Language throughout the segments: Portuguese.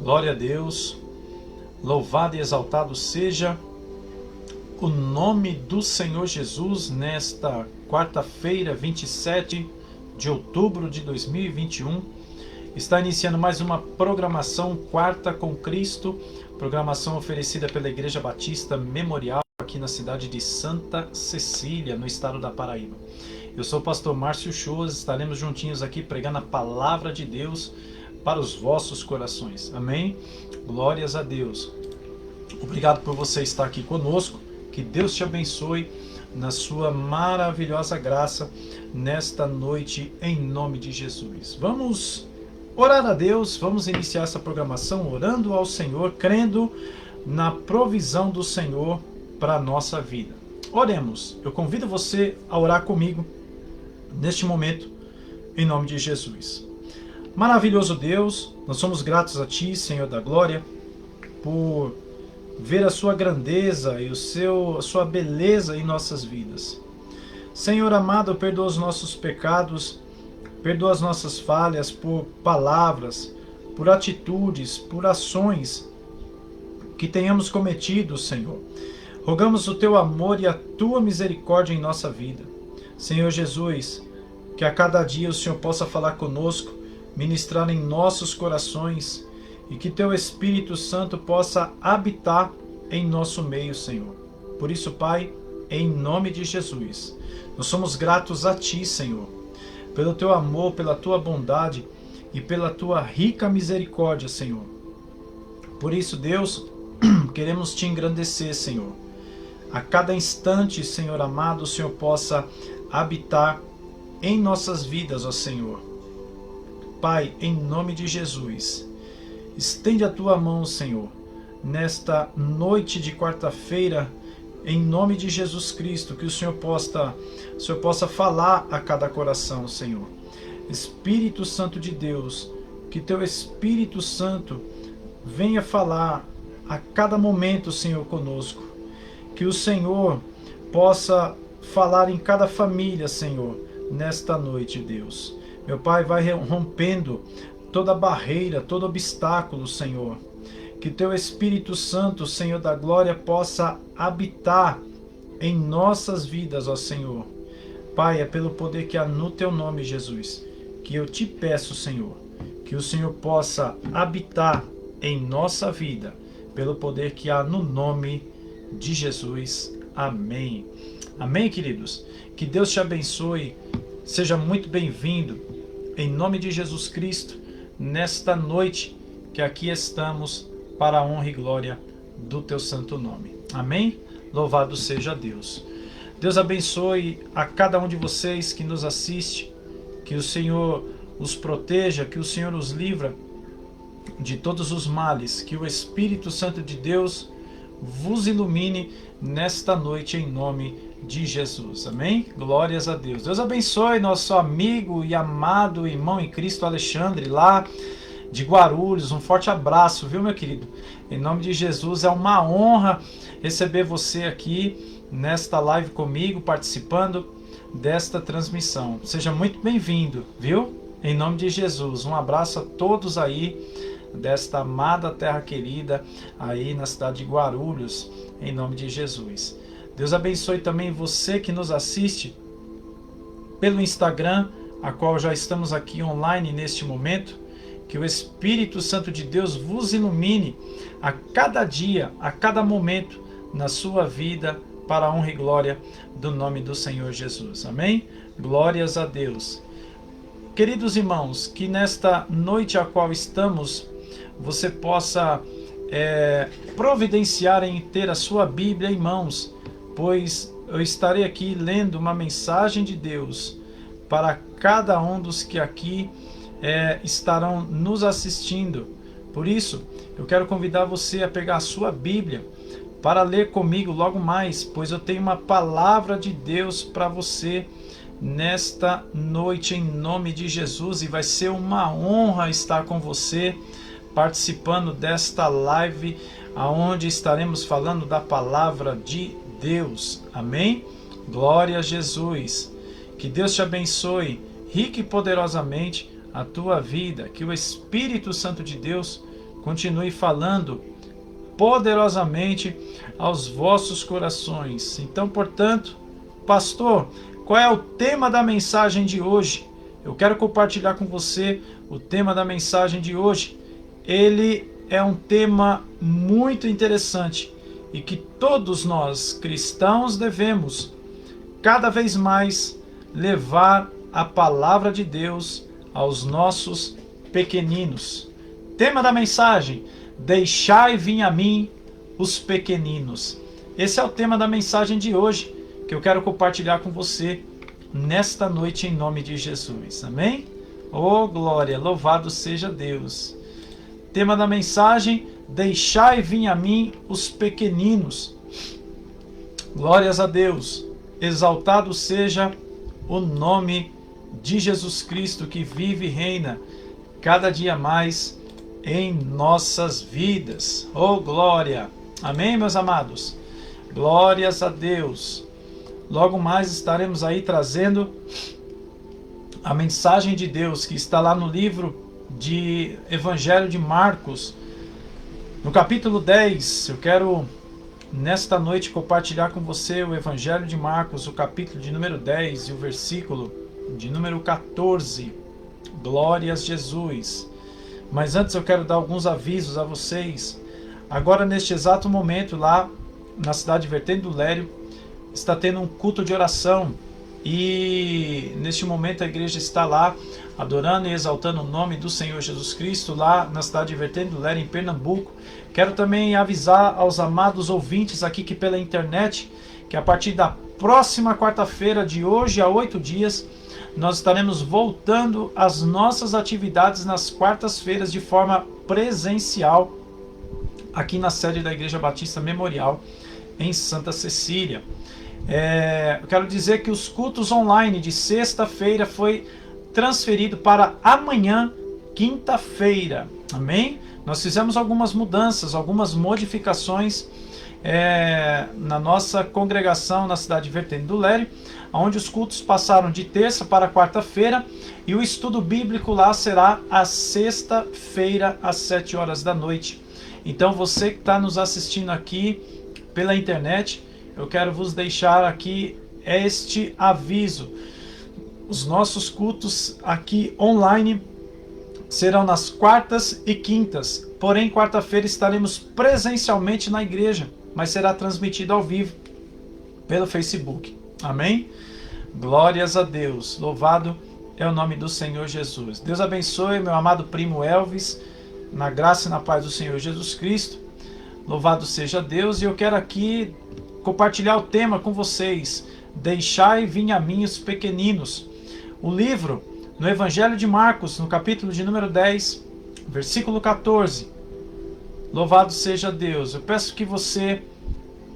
Glória a Deus, louvado e exaltado seja o nome do Senhor Jesus nesta quarta-feira, 27 de outubro de 2021. Está iniciando mais uma programação Quarta com Cristo, programação oferecida pela Igreja Batista Memorial aqui na cidade de Santa Cecília, no estado da Paraíba. Eu sou o pastor Márcio Shoas, estaremos juntinhos aqui pregando a palavra de Deus para os vossos corações. Amém? Glórias a Deus. Obrigado por você estar aqui conosco. Que Deus te abençoe na sua maravilhosa graça nesta noite, em nome de Jesus. Vamos orar a Deus, vamos iniciar essa programação orando ao Senhor, crendo na provisão do Senhor para a nossa vida. Oremos. Eu convido você a orar comigo neste momento, em nome de Jesus. Maravilhoso Deus, nós somos gratos a Ti, Senhor da Glória, por ver a Sua grandeza e a Sua beleza em nossas vidas. Senhor amado, perdoa os nossos pecados, perdoa as nossas falhas por palavras, por atitudes, por ações que tenhamos cometido, Senhor. Rogamos o Teu amor e a Tua misericórdia em nossa vida. Senhor Jesus, que a cada dia o Senhor possa falar conosco, ministrar em nossos corações e que Teu Espírito Santo possa habitar em nosso meio, Senhor. Por isso, Pai, em nome de Jesus, nós somos gratos a Ti, Senhor, pelo Teu amor, pela Tua bondade e pela Tua rica misericórdia, Senhor. Por isso, Deus, queremos Te engrandecer, Senhor. A cada instante, Senhor amado, o Senhor possa habitar em nossas vidas, ó Senhor. Pai, em nome de Jesus, estende a Tua mão, Senhor, nesta noite de quarta-feira, em nome de Jesus Cristo, que o Senhor possa falar a cada coração, Senhor. Espírito Santo de Deus, que Teu Espírito Santo venha falar a cada momento, Senhor, conosco. Que o Senhor possa falar em cada família, Senhor, nesta noite, Deus. Meu Pai, vai rompendo toda barreira, todo obstáculo, Senhor. Que Teu Espírito Santo, Senhor da Glória, possa habitar em nossas vidas, ó Senhor. Pai, é pelo poder que há no Teu nome, Jesus, que eu Te peço, Senhor, que o Senhor possa habitar em nossa vida, pelo poder que há no nome de Jesus. Amém. Amém, queridos? Que Deus te abençoe. Seja muito bem-vindo, em nome de Jesus Cristo, nesta noite que aqui estamos para a honra e glória do Teu santo nome. Amém? Louvado seja Deus. Deus abençoe a cada um de vocês que nos assiste, que o Senhor os proteja, que o Senhor os livra de todos os males, que o Espírito Santo de Deus vos ilumine nesta noite em nome de Jesus. Amém? Glórias a Deus. Deus abençoe nosso amigo e amado irmão em Cristo Alexandre, lá de Guarulhos. Um forte abraço, viu, meu querido? Em nome de Jesus, é uma honra receber você aqui nesta live comigo, participando desta transmissão. Seja muito bem-vindo, viu? Em nome de Jesus. Um abraço a todos aí desta amada terra querida aí na cidade de Guarulhos, em nome de Jesus. Deus abençoe também você que nos assiste pelo Instagram, a qual já estamos aqui online neste momento. Que o Espírito Santo de Deus vos ilumine a cada dia, a cada momento na sua vida, para a honra e glória do nome do Senhor Jesus. Amém? Glórias a Deus. Queridos irmãos, que nesta noite a qual estamos, você possa providenciar em ter a sua Bíblia em mãos, pois eu estarei aqui lendo uma mensagem de Deus para cada um dos que aqui estarão nos assistindo. Por isso, eu quero convidar você a pegar a sua Bíblia para ler comigo logo mais, pois eu tenho uma palavra de Deus para você nesta noite em nome de Jesus, e vai ser uma honra estar com você participando desta live aonde estaremos falando da palavra de Deus. Amém? Glória a Jesus. Que Deus te abençoe rica e poderosamente a tua vida, que o Espírito Santo de Deus continue falando poderosamente aos vossos corações. Então, portanto, pastor, qual é o tema da mensagem de hoje? Eu quero compartilhar com você o tema da mensagem de hoje. Ele é um tema muito interessante e que todos nós, cristãos, devemos cada vez mais levar a palavra de Deus aos nossos pequeninos. Tema da mensagem: deixai vir a mim os pequeninos. Esse é o tema da mensagem de hoje, que eu quero compartilhar com você nesta noite em nome de Jesus. Amém? Oh, glória! Louvado seja Deus. Tema da mensagem: deixai vir a mim os pequeninos. Glórias a Deus. Exaltado seja o nome de Jesus Cristo, que vive e reina cada dia mais em nossas vidas. Oh, glória! Amém, meus amados? Glórias a Deus. Logo mais estaremos aí trazendo a mensagem de Deus que está lá no livro de Evangelho de Marcos, no capítulo 10. Eu quero nesta noite compartilhar com você o Evangelho de Marcos, o capítulo de número 10 e o versículo de número 14. Glórias a Jesus. Mas antes eu quero dar alguns avisos a vocês. Agora, neste exato momento, lá na cidade de Vertente do Lério, está tendo um culto de oração. E neste momento a igreja está lá adorando e exaltando o nome do Senhor Jesus Cristo, lá na cidade de Vertente do Lério, em Pernambuco. Quero também avisar aos amados ouvintes aqui que pela internet, que a partir da próxima quarta-feira, de hoje a 8 dias, nós estaremos voltando às nossas atividades nas quartas-feiras de forma presencial, aqui na sede da Igreja Batista Memorial, em Santa Cecília. Eu quero dizer que os cultos online de sexta-feira foi transferido para amanhã, quinta-feira. Amém? Nós fizemos algumas mudanças, algumas modificações na nossa congregação na cidade de Vertente do Lério, onde os cultos passaram de terça para quarta-feira e o estudo bíblico lá será a sexta-feira às 7 horas da noite. Então você que está nos assistindo aqui pela internet, eu quero vos deixar aqui este aviso. Os nossos cultos aqui online serão nas quartas e quintas. Porém, quarta-feira estaremos presencialmente na igreja, mas será transmitido ao vivo pelo Facebook. Amém? Glórias a Deus. Louvado é o nome do Senhor Jesus. Deus abençoe meu amado primo Elvis, na graça e na paz do Senhor Jesus Cristo. Louvado seja Deus. E eu quero aqui compartilhar o tema com vocês: deixai vir a mim os pequeninos. O livro, no Evangelho de Marcos, no capítulo de número 10, versículo 14. Louvado seja Deus. Eu peço que você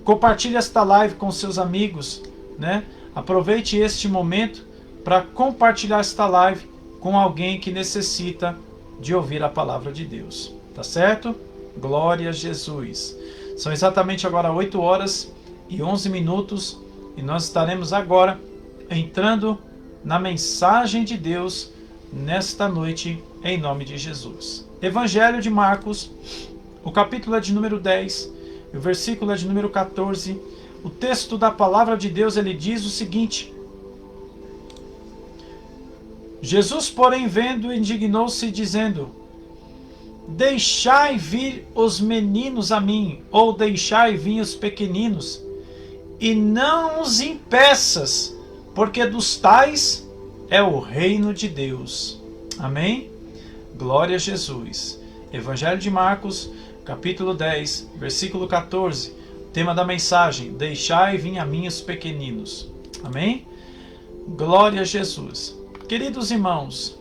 compartilhe esta live com seus amigos, né? Aproveite este momento para compartilhar esta live com alguém que necessita de ouvir a palavra de Deus. Tá certo? Glória a Jesus. São exatamente agora 8 horas e 11 minutos e nós estaremos agora entrando na mensagem de Deus nesta noite, em nome de Jesus. Evangelho de Marcos, o capítulo é de número 10, o versículo é de número 14. O texto da palavra de Deus, ele diz o seguinte: Jesus, porém, vendo, indignou-se, dizendo: deixai vir os meninos a mim, ou deixai vir os pequeninos, e não os impeças, porque dos tais é o reino de Deus. Amém? Glória a Jesus. Evangelho de Marcos, capítulo 10, versículo 14. Tema da mensagem: deixai vir a mim os pequeninos. Amém? Glória a Jesus. Queridos irmãos,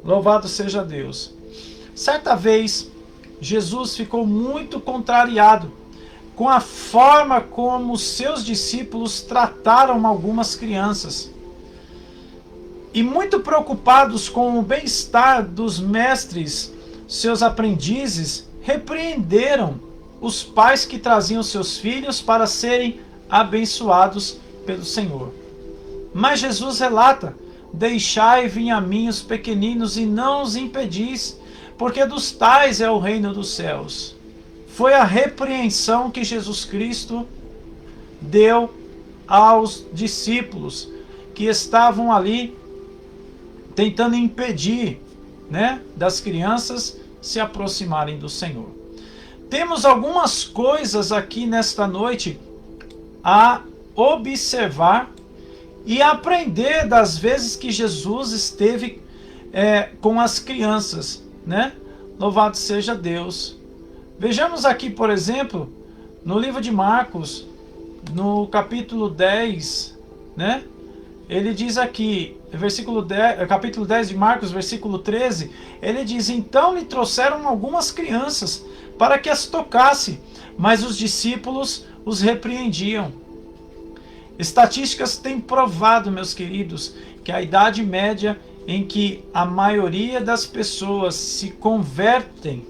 louvado seja Deus. Certa vez, Jesus ficou muito contrariado com a forma como seus discípulos trataram algumas crianças. E muito preocupados com o bem-estar dos mestres, seus aprendizes repreenderam os pais que traziam seus filhos para serem abençoados pelo Senhor. Mas Jesus relata: deixai vir a mim os pequeninos e não os impedis, porque dos tais é o reino dos céus. Foi a repreensão que Jesus Cristo deu aos discípulos que estavam ali tentando impedir, né, das crianças se aproximarem do Senhor. Temos algumas coisas aqui nesta noite a observar e aprender das vezes que Jesus esteve com as crianças, né? Louvado seja Deus. Vejamos aqui, por exemplo, no livro de Marcos, no capítulo 10, né? Ele diz aqui, capítulo 10 de Marcos, versículo 13, ele diz: então lhe trouxeram algumas crianças para que as tocasse, mas os discípulos os repreendiam. Estatísticas têm provado, meus queridos, que a idade média em que a maioria das pessoas se convertem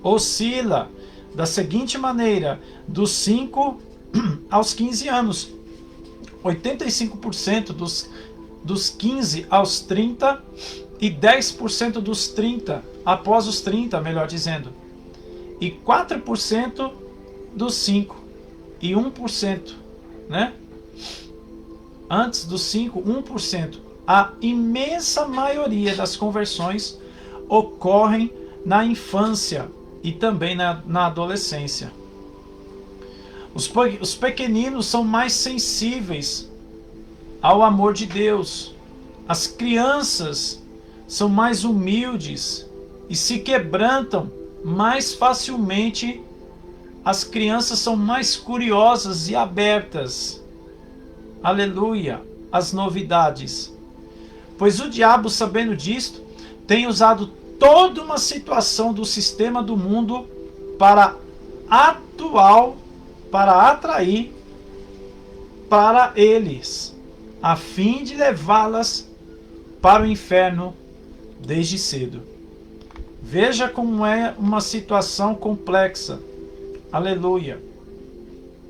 oscila da seguinte maneira: dos 5 aos 15 anos. 85% dos 15 aos 30 e 10% dos 30 após os 30, melhor dizendo. E 4% dos 5 e 1%, né? Antes dos 5, 1%. A imensa maioria das conversões ocorrem na infância e também na adolescência. Os pequeninos são mais sensíveis ao amor de Deus. As crianças são mais humildes e se quebrantam mais facilmente. As crianças são mais curiosas e abertas. Aleluia! Às novidades. Pois o diabo, sabendo disto, tem usado toda uma situação do sistema do mundo para atrair para eles, a fim de levá-las para o inferno desde cedo. Veja como é uma situação complexa. Aleluia.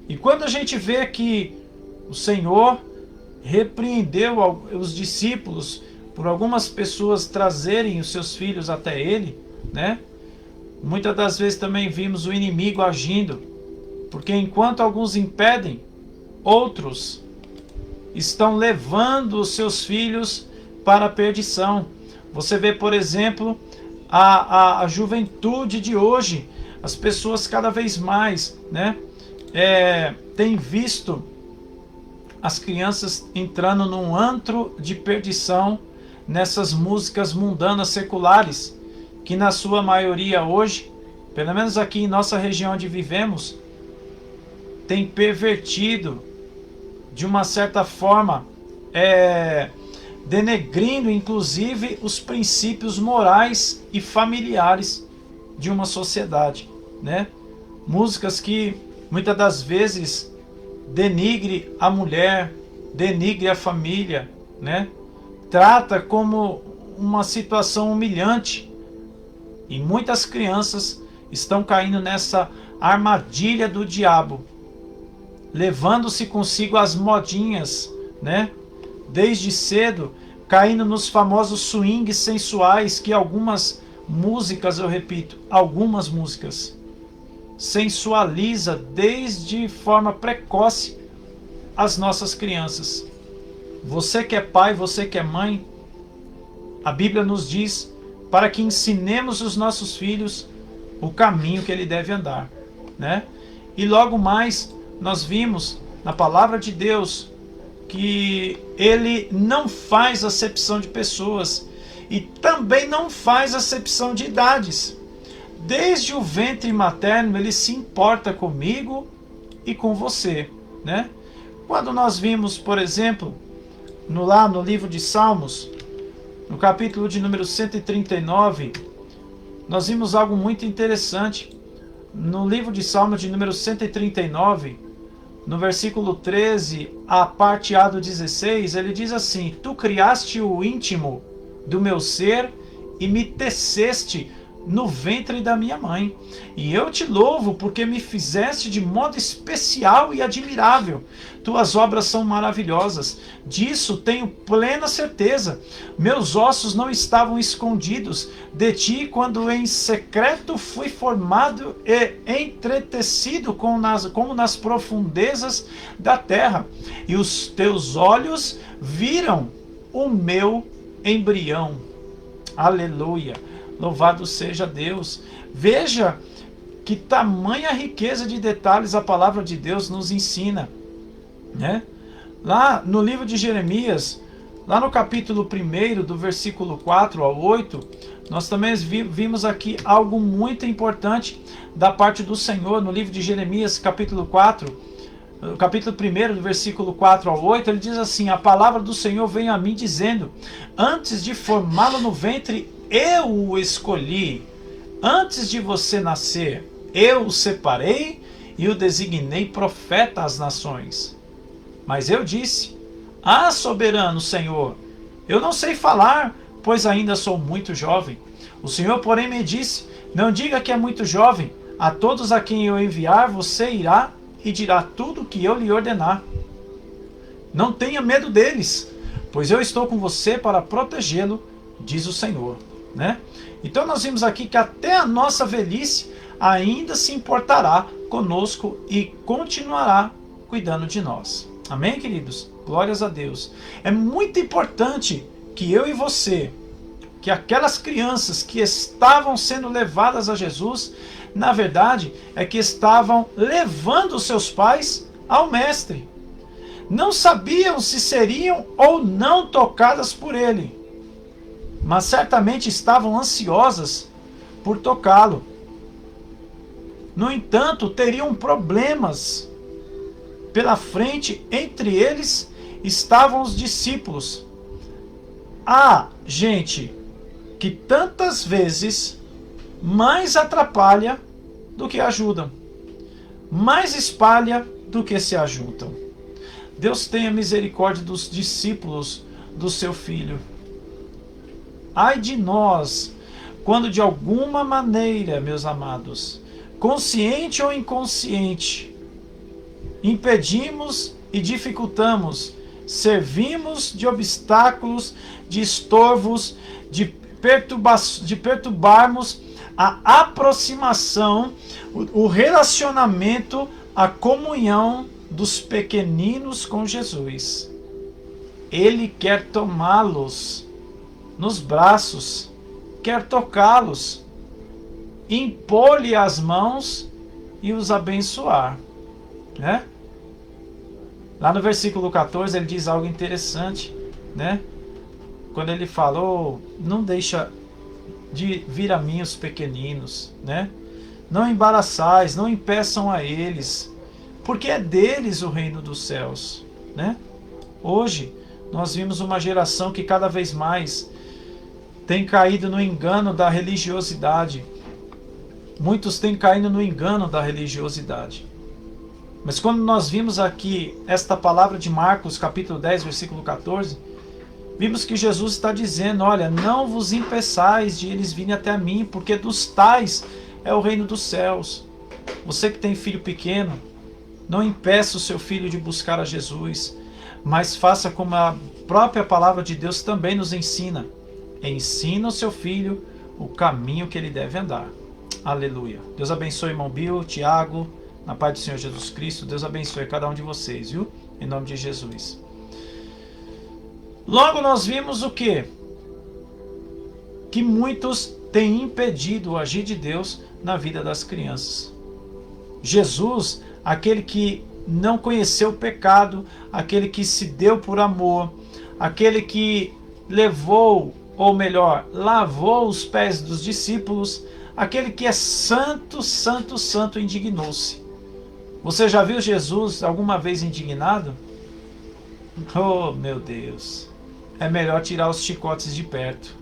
E quando a gente vê que o Senhor repreendeu os discípulos por algumas pessoas trazerem os seus filhos até ele, né? Muitas das vezes também vimos o inimigo agindo, porque enquanto alguns impedem, outros estão levando os seus filhos para a perdição. Você vê, por exemplo, a juventude de hoje, as pessoas cada vez mais, né, têm visto as crianças entrando num antro de perdição, nessas músicas mundanas seculares, que na sua maioria hoje, pelo menos aqui em nossa região onde vivemos, tem pervertido, de uma certa forma, denegrindo inclusive os princípios morais e familiares de uma sociedade, né? Músicas que muitas das vezes denigre a mulher, denigre a família, né? Trata como uma situação humilhante. E muitas crianças estão caindo nessa armadilha do diabo, levando-se consigo as modinhas, né? Desde cedo, caindo nos famosos swings sensuais que algumas músicas, eu repito, algumas músicas sensualiza desde forma precoce as nossas crianças. Você que é pai, você que é mãe, a Bíblia nos diz para que ensinemos os nossos filhos o caminho que ele deve andar, né? E logo mais nós vimos na palavra de Deus que ele não faz acepção de pessoas e também não faz acepção de idades. Desde o ventre materno ele se importa comigo e com você, né? Quando nós vimos, por exemplo, lá no livro de Salmos, no capítulo de número 139, nós vimos algo muito interessante. No livro de Salmos de número 139, no versículo 13, a parte A do 16, ele diz assim: Tu criaste o íntimo do meu ser e me teceste no ventre da minha mãe. E eu te louvo porque me fizeste de modo especial e admirável. Tuas obras são maravilhosas, disso tenho plena certeza. Meus ossos não estavam escondidos de ti quando em secreto fui formado e entretecido como nas profundezas da terra. E os teus olhos viram o meu embrião. Aleluia! Louvado seja Deus. Veja que tamanha riqueza de detalhes a palavra de Deus nos ensina, né? Lá no livro de Jeremias, lá no capítulo 1, do versículo 4 ao 8, nós também vimos aqui algo muito importante da parte do Senhor. No livro de Jeremias, capítulo 4, capítulo 1, do versículo 4 ao 8, ele diz assim: a palavra do Senhor veio a mim dizendo: antes de formá-lo no ventre, eu o escolhi. Antes de você nascer, eu o separei e o designei profeta às nações. Mas eu disse: ah, soberano Senhor, eu não sei falar, pois ainda sou muito jovem. O Senhor, porém, me disse: não diga que é muito jovem. A todos a quem eu enviar, você irá e dirá tudo o que eu lhe ordenar. Não tenha medo deles, pois eu estou com você para protegê-lo, diz o Senhor. Né? Então nós vimos aqui que até a nossa velhice ainda se importará conosco e continuará cuidando de nós. Amém, queridos? Glórias a Deus. É muito importante que eu e você, que aquelas crianças que estavam sendo levadas a Jesus, na verdade, é que estavam levando os seus pais ao Mestre. Não sabiam se seriam ou não tocadas por ele, mas certamente estavam ansiosas por tocá-lo. No entanto, teriam problemas pela frente. Entre eles estavam os discípulos. Há gente que tantas vezes mais atrapalha do que ajudam, mais espalha do que se ajuntam. Deus tenha misericórdia dos discípulos do seu Filho. Ai de nós, quando de alguma maneira, meus amados, consciente ou inconsciente, impedimos e dificultamos, servimos de obstáculos, de estorvos, de perturbarmos a aproximação, o relacionamento, a comunhão dos pequeninos com Jesus. Ele quer tomá-los nos braços, quer tocá-los, impor-lhe as mãos e os abençoar, né? Lá no versículo 14 ele diz algo interessante, né? Quando ele falou: não deixa de vir a mim os pequeninos, né? Não embaraçais, não impeçam a eles, porque é deles o reino dos céus, né? Hoje nós vimos uma geração que cada vez mais tem caído no engano da religiosidade. Muitos têm caído no engano da religiosidade. Mas quando nós vimos aqui esta palavra de Marcos, capítulo 10, versículo 14, vimos que Jesus está dizendo: olha, não vos impeçais de eles virem até mim, porque dos tais é o reino dos céus. Você que tem filho pequeno, não impeça o seu filho de buscar a Jesus, mas faça como a própria palavra de Deus também nos ensina. Ensina o seu filho o caminho que ele deve andar. Aleluia. Deus abençoe, irmão Bill, Tiago, na paz do Senhor Jesus Cristo. Deus abençoe cada um de vocês, viu? Em nome de Jesus. Logo nós vimos o quê? Que muitos têm impedido o agir de Deus na vida das crianças. Jesus, aquele que não conheceu o pecado, aquele que se deu por amor, aquele que levou, ou melhor, lavou os pés dos discípulos, aquele que é santo, santo, santo, indignou-se. Você já viu Jesus alguma vez indignado? Oh, meu Deus! É melhor tirar os chicotes de perto.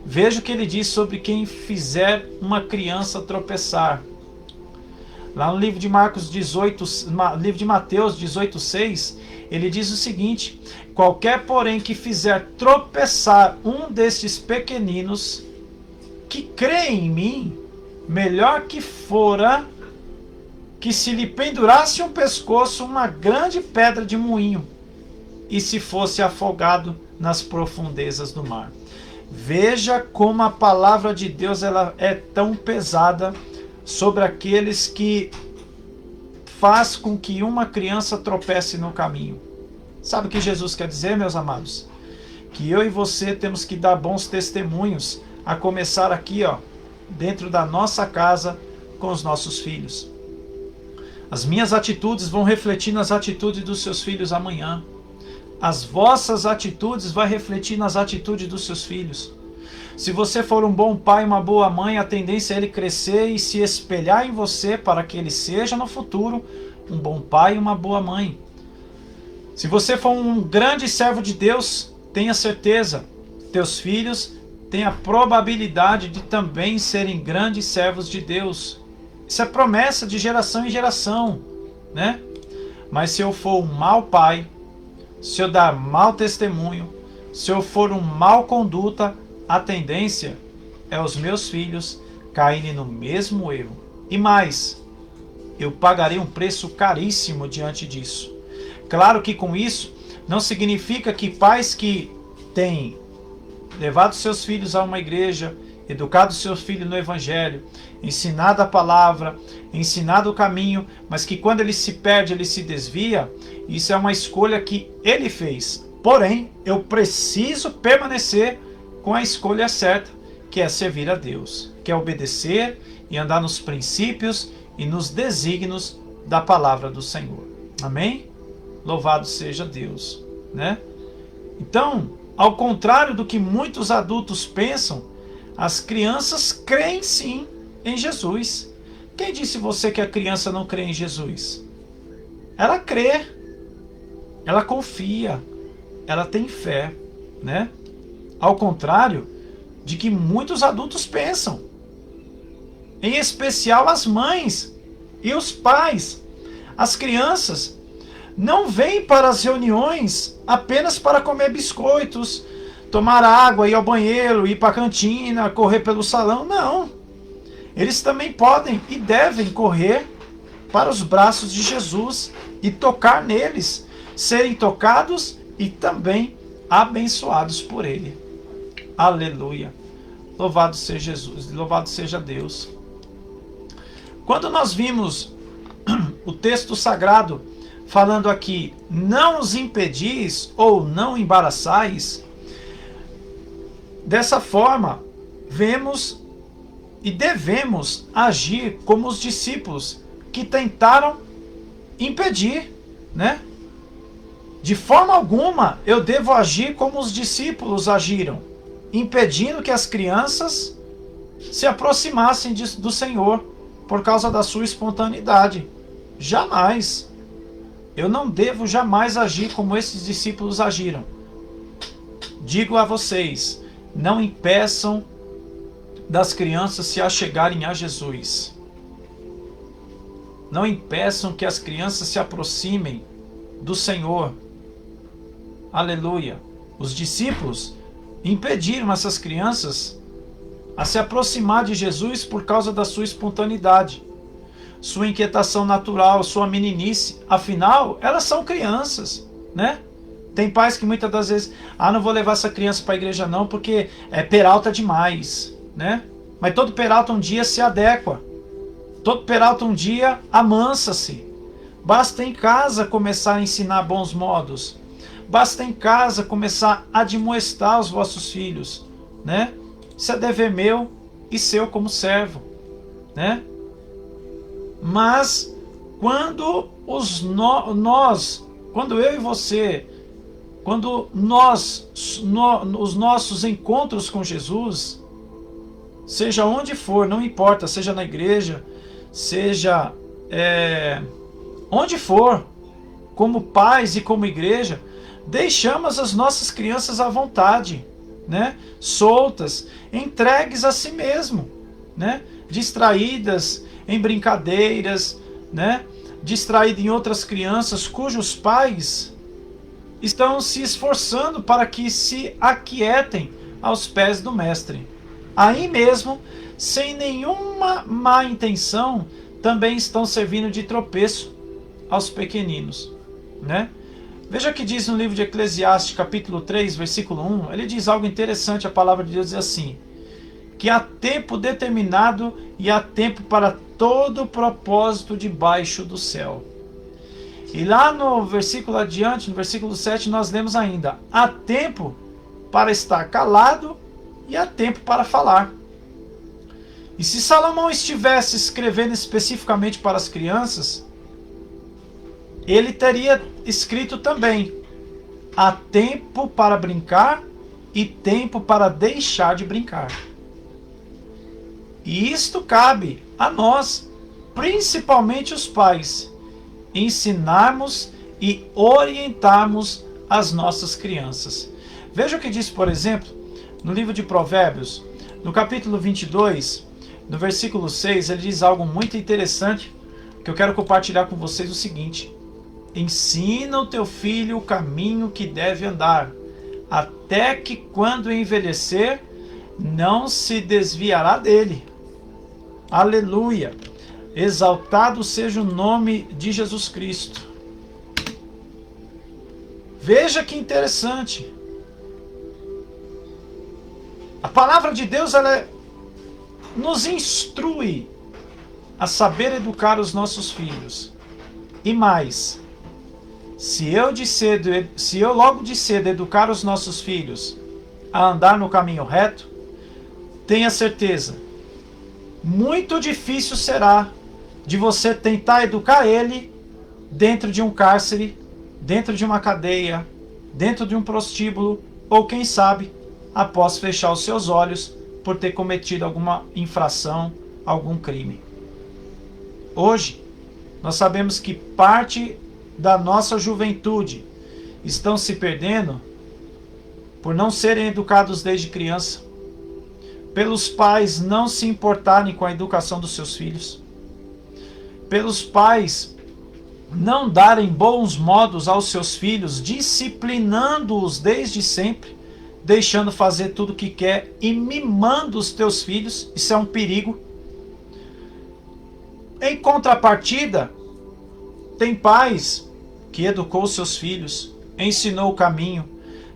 Veja o que ele diz sobre quem fizer uma criança tropeçar. Lá no livro de livro de Mateus 18:6, ele diz o seguinte: qualquer, porém, que fizer tropeçar um destes pequeninos, que crê em mim, melhor que fora que se lhe pendurasse um pescoço uma grande pedra de moinho e se fosse afogado nas profundezas do mar. Veja como a palavra de Deus ela é tão pesada sobre aqueles que faz com que uma criança tropece no caminho. Sabe o que Jesus quer dizer, meus amados? Que eu e você temos que dar bons testemunhos, a começar aqui, dentro da nossa casa, com os nossos filhos. As minhas atitudes vão refletir nas atitudes dos seus filhos amanhã. As vossas atitudes vão refletir nas atitudes dos seus filhos. Se você for um bom pai, uma boa mãe, a tendência é ele crescer e se espelhar em você para que ele seja no futuro um bom pai e uma boa mãe. Se você for um grande servo de Deus, tenha certeza, teus filhos têm a probabilidade de também serem grandes servos de Deus. Isso é promessa de geração em geração, né? Mas se eu for um mau pai, se eu dar mau testemunho, se eu for um mau conduta, a tendência é os meus filhos caírem no mesmo erro. E mais, eu pagarei um preço caríssimo diante disso. Claro que com isso não significa que pais que têm levado seus filhos a uma igreja, educado seus filhos no evangelho, ensinado a palavra, ensinado o caminho, mas que quando ele se perde, ele se desvia, isso é uma escolha que ele fez. Porém, eu preciso permanecer com a escolha certa, que é servir a Deus, que é obedecer e andar nos princípios e nos desígnios da palavra do Senhor. Amém? Louvado seja Deus, né? Então, ao contrário do que muitos adultos pensam, as crianças creem sim em Jesus. Quem disse você que a criança não crê em Jesus? Ela crê, ela confia, ela tem fé, né? Ao contrário de que muitos adultos pensam. Em especial as mães e os pais. As crianças não vêm para as reuniões apenas para comer biscoitos, tomar água, ir ao banheiro, ir para a cantina, correr pelo salão. Não. Eles também podem e devem correr para os braços de Jesus e tocar neles, serem tocados e também abençoados por Ele. Aleluia. Louvado seja Jesus, louvado seja Deus. Quando nós vimos o texto sagrado falando aqui, não os impedis ou não embaraçais, dessa forma, vemos e devemos agir como os discípulos que tentaram impedir, né? De forma alguma eu devo agir como os discípulos agiram, impedindo que as crianças se aproximassem do Senhor por causa da sua espontaneidade. Jamais. Eu não devo jamais agir como esses discípulos agiram. Digo a vocês, não impeçam das crianças se achegarem a Jesus. Não impeçam que as crianças se aproximem do Senhor. Aleluia. Os discípulos impediram essas crianças a se aproximar de Jesus por causa da sua espontaneidade, sua inquietação natural, sua meninice. Afinal, elas são crianças, né? Tem pais que muitas das vezes, não vou levar essa criança para a igreja não, porque é peralta demais, né? Mas todo peralta um dia se adequa. Todo peralta um dia amansa-se. Basta em casa começar a ensinar bons modos. Basta em casa começar a admoestar os vossos filhos, né? Isso é dever meu e seu como servo, né? Mas quando quando eu e você, quando os nossos encontros com Jesus, seja onde for, não importa, seja na igreja, seja onde for, como pais e como igreja, deixamos as nossas crianças à vontade, né? Soltas, entregues a si mesmo, né? Distraídas em brincadeiras, né? Distraídas em outras crianças cujos pais estão se esforçando para que se aquietem aos pés do mestre. aí mesmo, sem nenhuma má intenção, também estão servindo de tropeço aos pequeninos, né? Veja o que diz no livro de Eclesiastes, capítulo 3, versículo 1. Ele diz algo interessante, a palavra de Deus diz assim: que há tempo determinado e há tempo para todo propósito debaixo do céu. E lá no versículo adiante, no versículo 7, nós lemos ainda: há tempo para estar calado e há tempo para falar. E se Salomão estivesse escrevendo especificamente para as crianças, ele teria escrito também: há tempo para brincar e tempo para deixar de brincar. E isto cabe a nós, principalmente os pais, ensinarmos e orientarmos as nossas crianças. Veja o que diz, por exemplo, no livro de Provérbios, no capítulo 22, no versículo 6, ele diz algo muito interessante que eu quero compartilhar com vocês: o seguinte: ensina o teu filho o caminho que deve andar, até que quando envelhecer, não se desviará dele. Aleluia! Exaltado seja o nome de Jesus Cristo. Veja que interessante. A palavra de Deus, ela nos instrui a saber educar os nossos filhos. E mais, se eu logo de cedo educar os nossos filhos a andar no caminho reto, tenha certeza, muito difícil será de você tentar educar ele dentro de um cárcere, dentro de uma cadeia, dentro de um prostíbulo, ou quem sabe, após fechar os seus olhos por ter cometido alguma infração, algum crime. Hoje, nós sabemos que parte da nossa juventude estão se perdendo por não serem educados desde criança, pelos pais não se importarem com a educação dos seus filhos, pelos pais não darem bons modos aos seus filhos, disciplinando-os desde sempre, deixando fazer tudo o que quer e mimando os teus filhos. Isso é um perigo. Em contrapartida, tem pais que educou seus filhos, ensinou o caminho,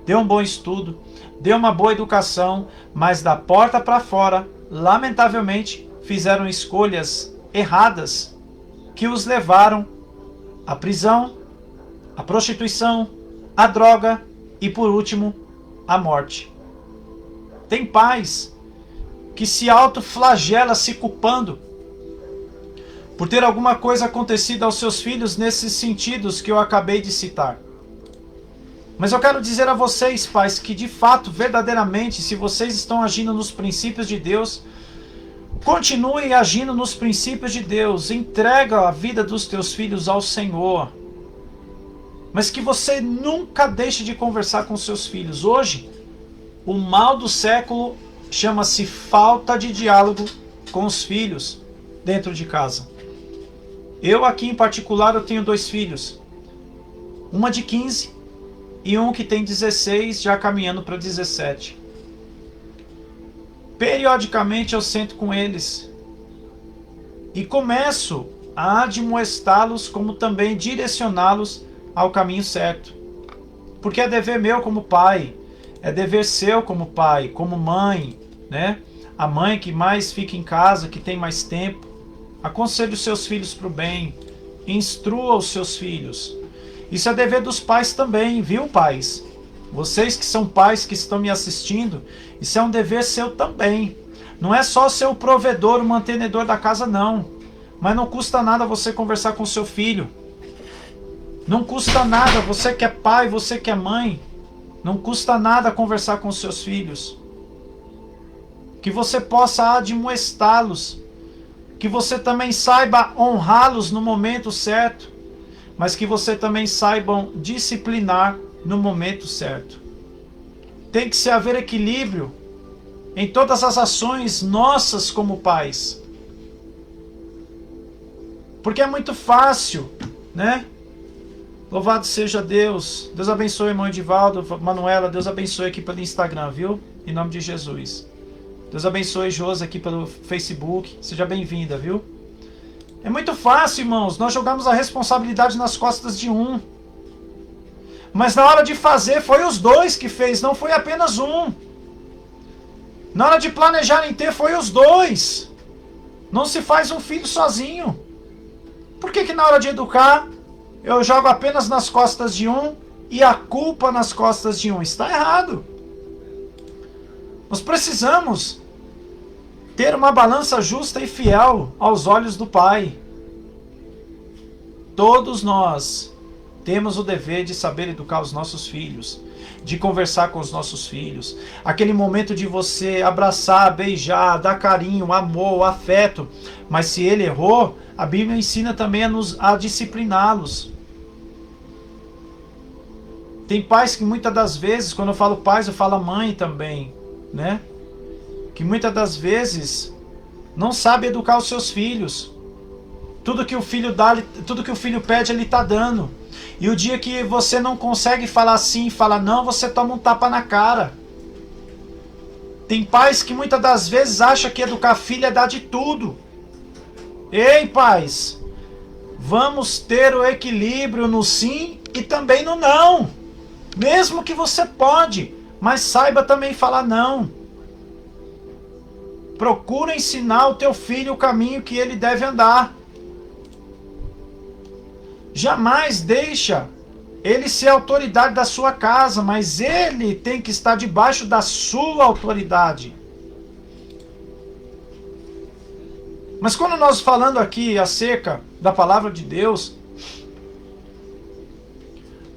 deu um bom estudo, deu uma boa educação, mas da porta para fora, lamentavelmente, fizeram escolhas erradas que os levaram à prisão, à prostituição, à droga e, por último, à morte. Tem pais que se autoflagela se culpando por ter alguma coisa acontecido aos seus filhos nesses sentidos que eu acabei de citar. Mas eu quero dizer a vocês, pais, que de fato, verdadeiramente, se vocês estão agindo nos princípios de Deus, continuem agindo nos princípios de Deus. Entrega a vida dos teus filhos ao Senhor. Mas que você nunca deixe de conversar com seus filhos. Hoje, o mal do século chama-se falta de diálogo com os filhos dentro de casa. Eu aqui em particular, eu tenho 2 filhos. Uma de 15 e um que tem 16, já caminhando para 17. Periodicamente eu sento com eles e começo a admoestá-los, como também direcioná-los ao caminho certo. Porque é dever meu como pai, é dever seu como pai, como mãe, né? A mãe que mais fica em casa, que tem mais tempo. Aconselhe os seus filhos para o bem, instrua os seus filhos. Isso é dever dos pais também, viu, pais? Vocês que são pais que estão me assistindo, isso é um dever seu também. Não é só ser o provedor, o mantenedor da casa, não. Mas não custa nada você conversar com seu filho. Não custa nada, você que é pai, você que é mãe, não custa nada conversar com seus filhos. Que você possa admoestá-los. Que você também saiba honrá-los no momento certo. Mas que você também saiba disciplinar no momento certo. Tem que se haver equilíbrio em todas as ações nossas como pais. Porque é muito fácil, né? Louvado seja Deus. Deus abençoe, irmão Edivaldo, Manuela. Deus abençoe aqui pelo Instagram, viu? Em nome de Jesus. Deus abençoe Josi aqui pelo Facebook. Seja bem-vinda, viu? É muito fácil, irmãos. Nós jogamos a responsabilidade nas costas de um. Mas na hora de fazer, foi os dois que fez, não foi apenas um. Na hora de planejar em ter, foi os dois. Não se faz um filho sozinho. Por que na hora de educar, eu jogo apenas nas costas de um e a culpa nas costas de um? Está errado. Nós precisamos ter uma balança justa e fiel aos olhos do Pai. Todos nós temos o dever de saber educar os nossos filhos, de conversar com os nossos filhos. Aquele momento de você abraçar, beijar, dar carinho, amor, afeto. Mas se ele errou, a Bíblia ensina também a discipliná-los. Tem pais que muitas das vezes, quando eu falo pais, eu falo mãe também, né? Que muitas das vezes não sabe educar os seus filhos. Tudo que o filho dá, tudo que o filho pede, ele está dando. E o dia que você não consegue falar sim, falar não, você toma um tapa na cara. Tem pais que muitas das vezes acham que educar filho é dar de tudo. Ei, pais, vamos ter o equilíbrio no sim e também no não. Mesmo que você pode, mas saiba também falar não. Procura ensinar o teu filho o caminho que ele deve andar. Jamais deixa ele ser a autoridade da sua casa, mas ele tem que estar debaixo da sua autoridade. Mas quando nós falando aqui acerca da palavra de Deus,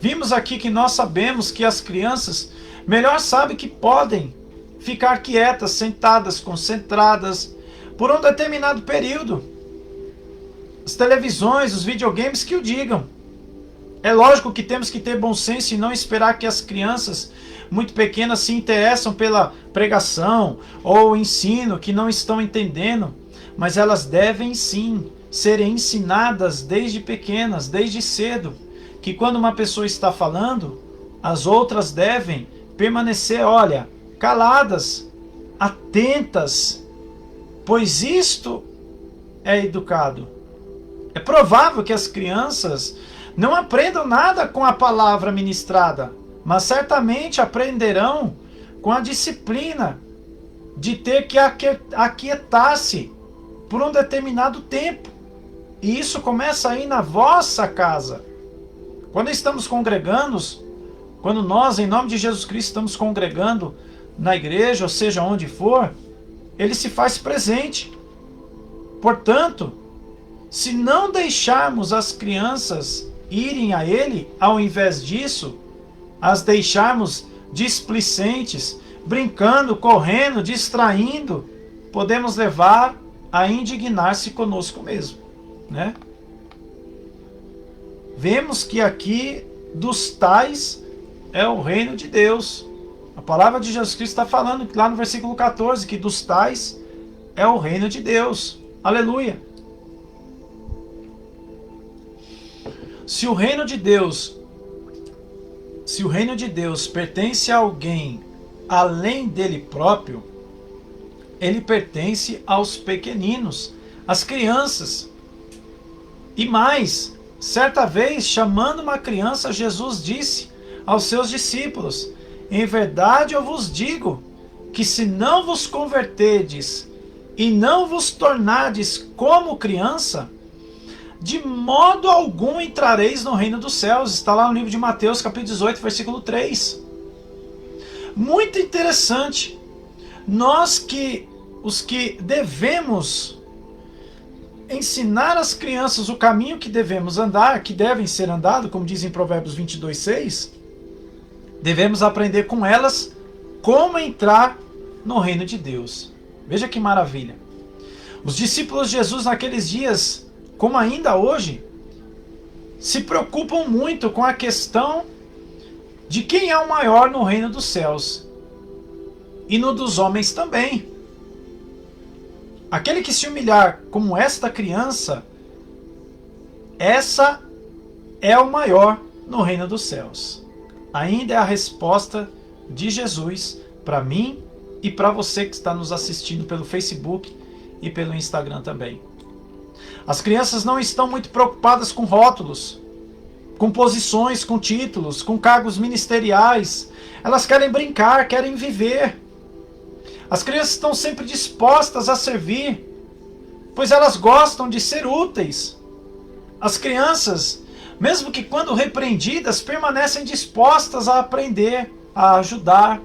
vimos aqui que nós sabemos que as crianças melhor sabem que podem ficar quietas, sentadas, concentradas, por um determinado período. As televisões, os videogames que o digam. É lógico que temos que ter bom senso e não esperar que as crianças muito pequenas se interessam pela pregação ou ensino que não estão entendendo, mas elas devem sim serem ensinadas desde pequenas, desde cedo, que quando uma pessoa está falando, as outras devem permanecer, olha, caladas, atentas, pois isto é educado. É provável que as crianças não aprendam nada com a palavra ministrada, mas certamente aprenderão com a disciplina de ter que aquietar-se por um determinado tempo. E isso começa aí na vossa casa. Quando estamos congregando, quando nós, em nome de Jesus Cristo, estamos congregando na igreja, ou seja, onde for, ele se faz presente. Portanto, se não deixarmos as crianças irem a ele, ao invés disso, as deixarmos displicentes, brincando, correndo, distraindo, podemos levar a indignar-se conosco mesmo, né? Vemos que aqui dos tais é o reino de Deus. A palavra de Jesus Cristo está falando lá no versículo 14 que dos tais é o reino de Deus. Aleluia! Se o reino de Deus pertence a alguém além dele próprio, ele pertence aos pequeninos, às crianças. E mais, certa vez, chamando uma criança, Jesus disse aos seus discípulos: em verdade eu vos digo, que se não vos converterdes e não vos tornardes como criança, de modo algum entrareis no reino dos céus. Está lá no livro de Mateus, capítulo 18, versículo 3. Muito interessante. Os que devemos ensinar às crianças o caminho que devemos andar, que devem ser andado, como diz em Provérbios 22, 6, devemos aprender com elas como entrar no reino de Deus. Veja que maravilha. Os discípulos de Jesus naqueles dias, como ainda hoje, se preocupam muito com a questão de quem é o maior no reino dos céus e no dos homens também. Aquele que se humilhar como esta criança, essa é o maior no reino dos céus. Ainda é a resposta de Jesus para mim e para você que está nos assistindo pelo Facebook e pelo Instagram também. As crianças não estão muito preocupadas com rótulos, com posições, com títulos, com cargos ministeriais. Elas querem brincar, querem viver. As crianças estão sempre dispostas a servir, pois elas gostam de ser úteis. As crianças, mesmo que quando repreendidas, permanecem dispostas a aprender, a ajudar,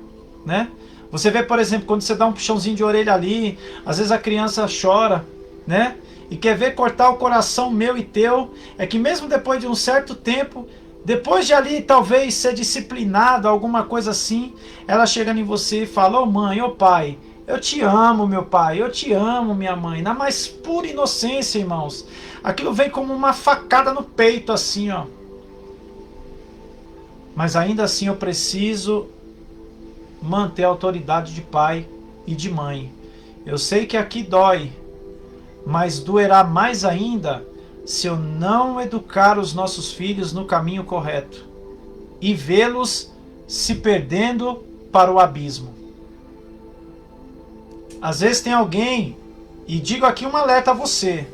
né? Você vê, por exemplo, quando você dá um puxãozinho de orelha ali, às vezes a criança chora, né? E quer ver cortar o coração meu e teu. É que mesmo depois de um certo tempo, depois de ali talvez ser disciplinado, alguma coisa assim, ela chega em você e fala: ô mãe, ô pai, eu te amo, meu pai, eu te amo, minha mãe. Na mais pura inocência, irmãos. Aquilo vem como uma facada no peito, assim, ó. Mas ainda assim eu preciso manter a autoridade de pai e de mãe. Eu sei que aqui dói, mas doerá mais ainda se eu não educar os nossos filhos no caminho correto e vê-los se perdendo para o abismo. Às vezes tem alguém, e digo aqui um alerta a você,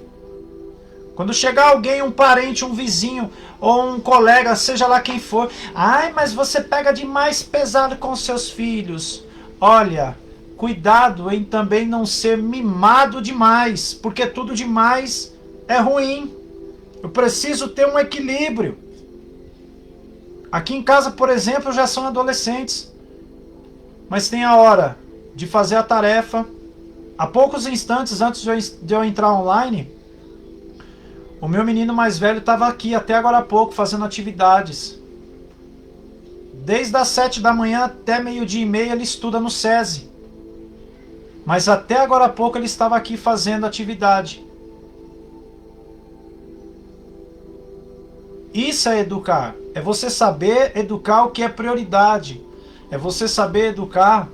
quando chegar alguém, um parente, um vizinho ou um colega, seja lá quem for, ai, mas você pega demais pesado com seus filhos. Olha, cuidado em também não ser mimado demais, porque tudo demais é ruim. Eu preciso ter um equilíbrio. Aqui em casa, por exemplo, já são adolescentes, mas tem a hora de fazer a tarefa. Há poucos instantes antes de eu entrar online, o meu menino mais velho estava aqui até agora há pouco fazendo atividades. Desde as 7 da manhã até meio-dia e meia ele estuda no SESI. Mas até agora há pouco ele estava aqui fazendo atividade. Isso é educar. É você saber educar o que é prioridade. É você saber educar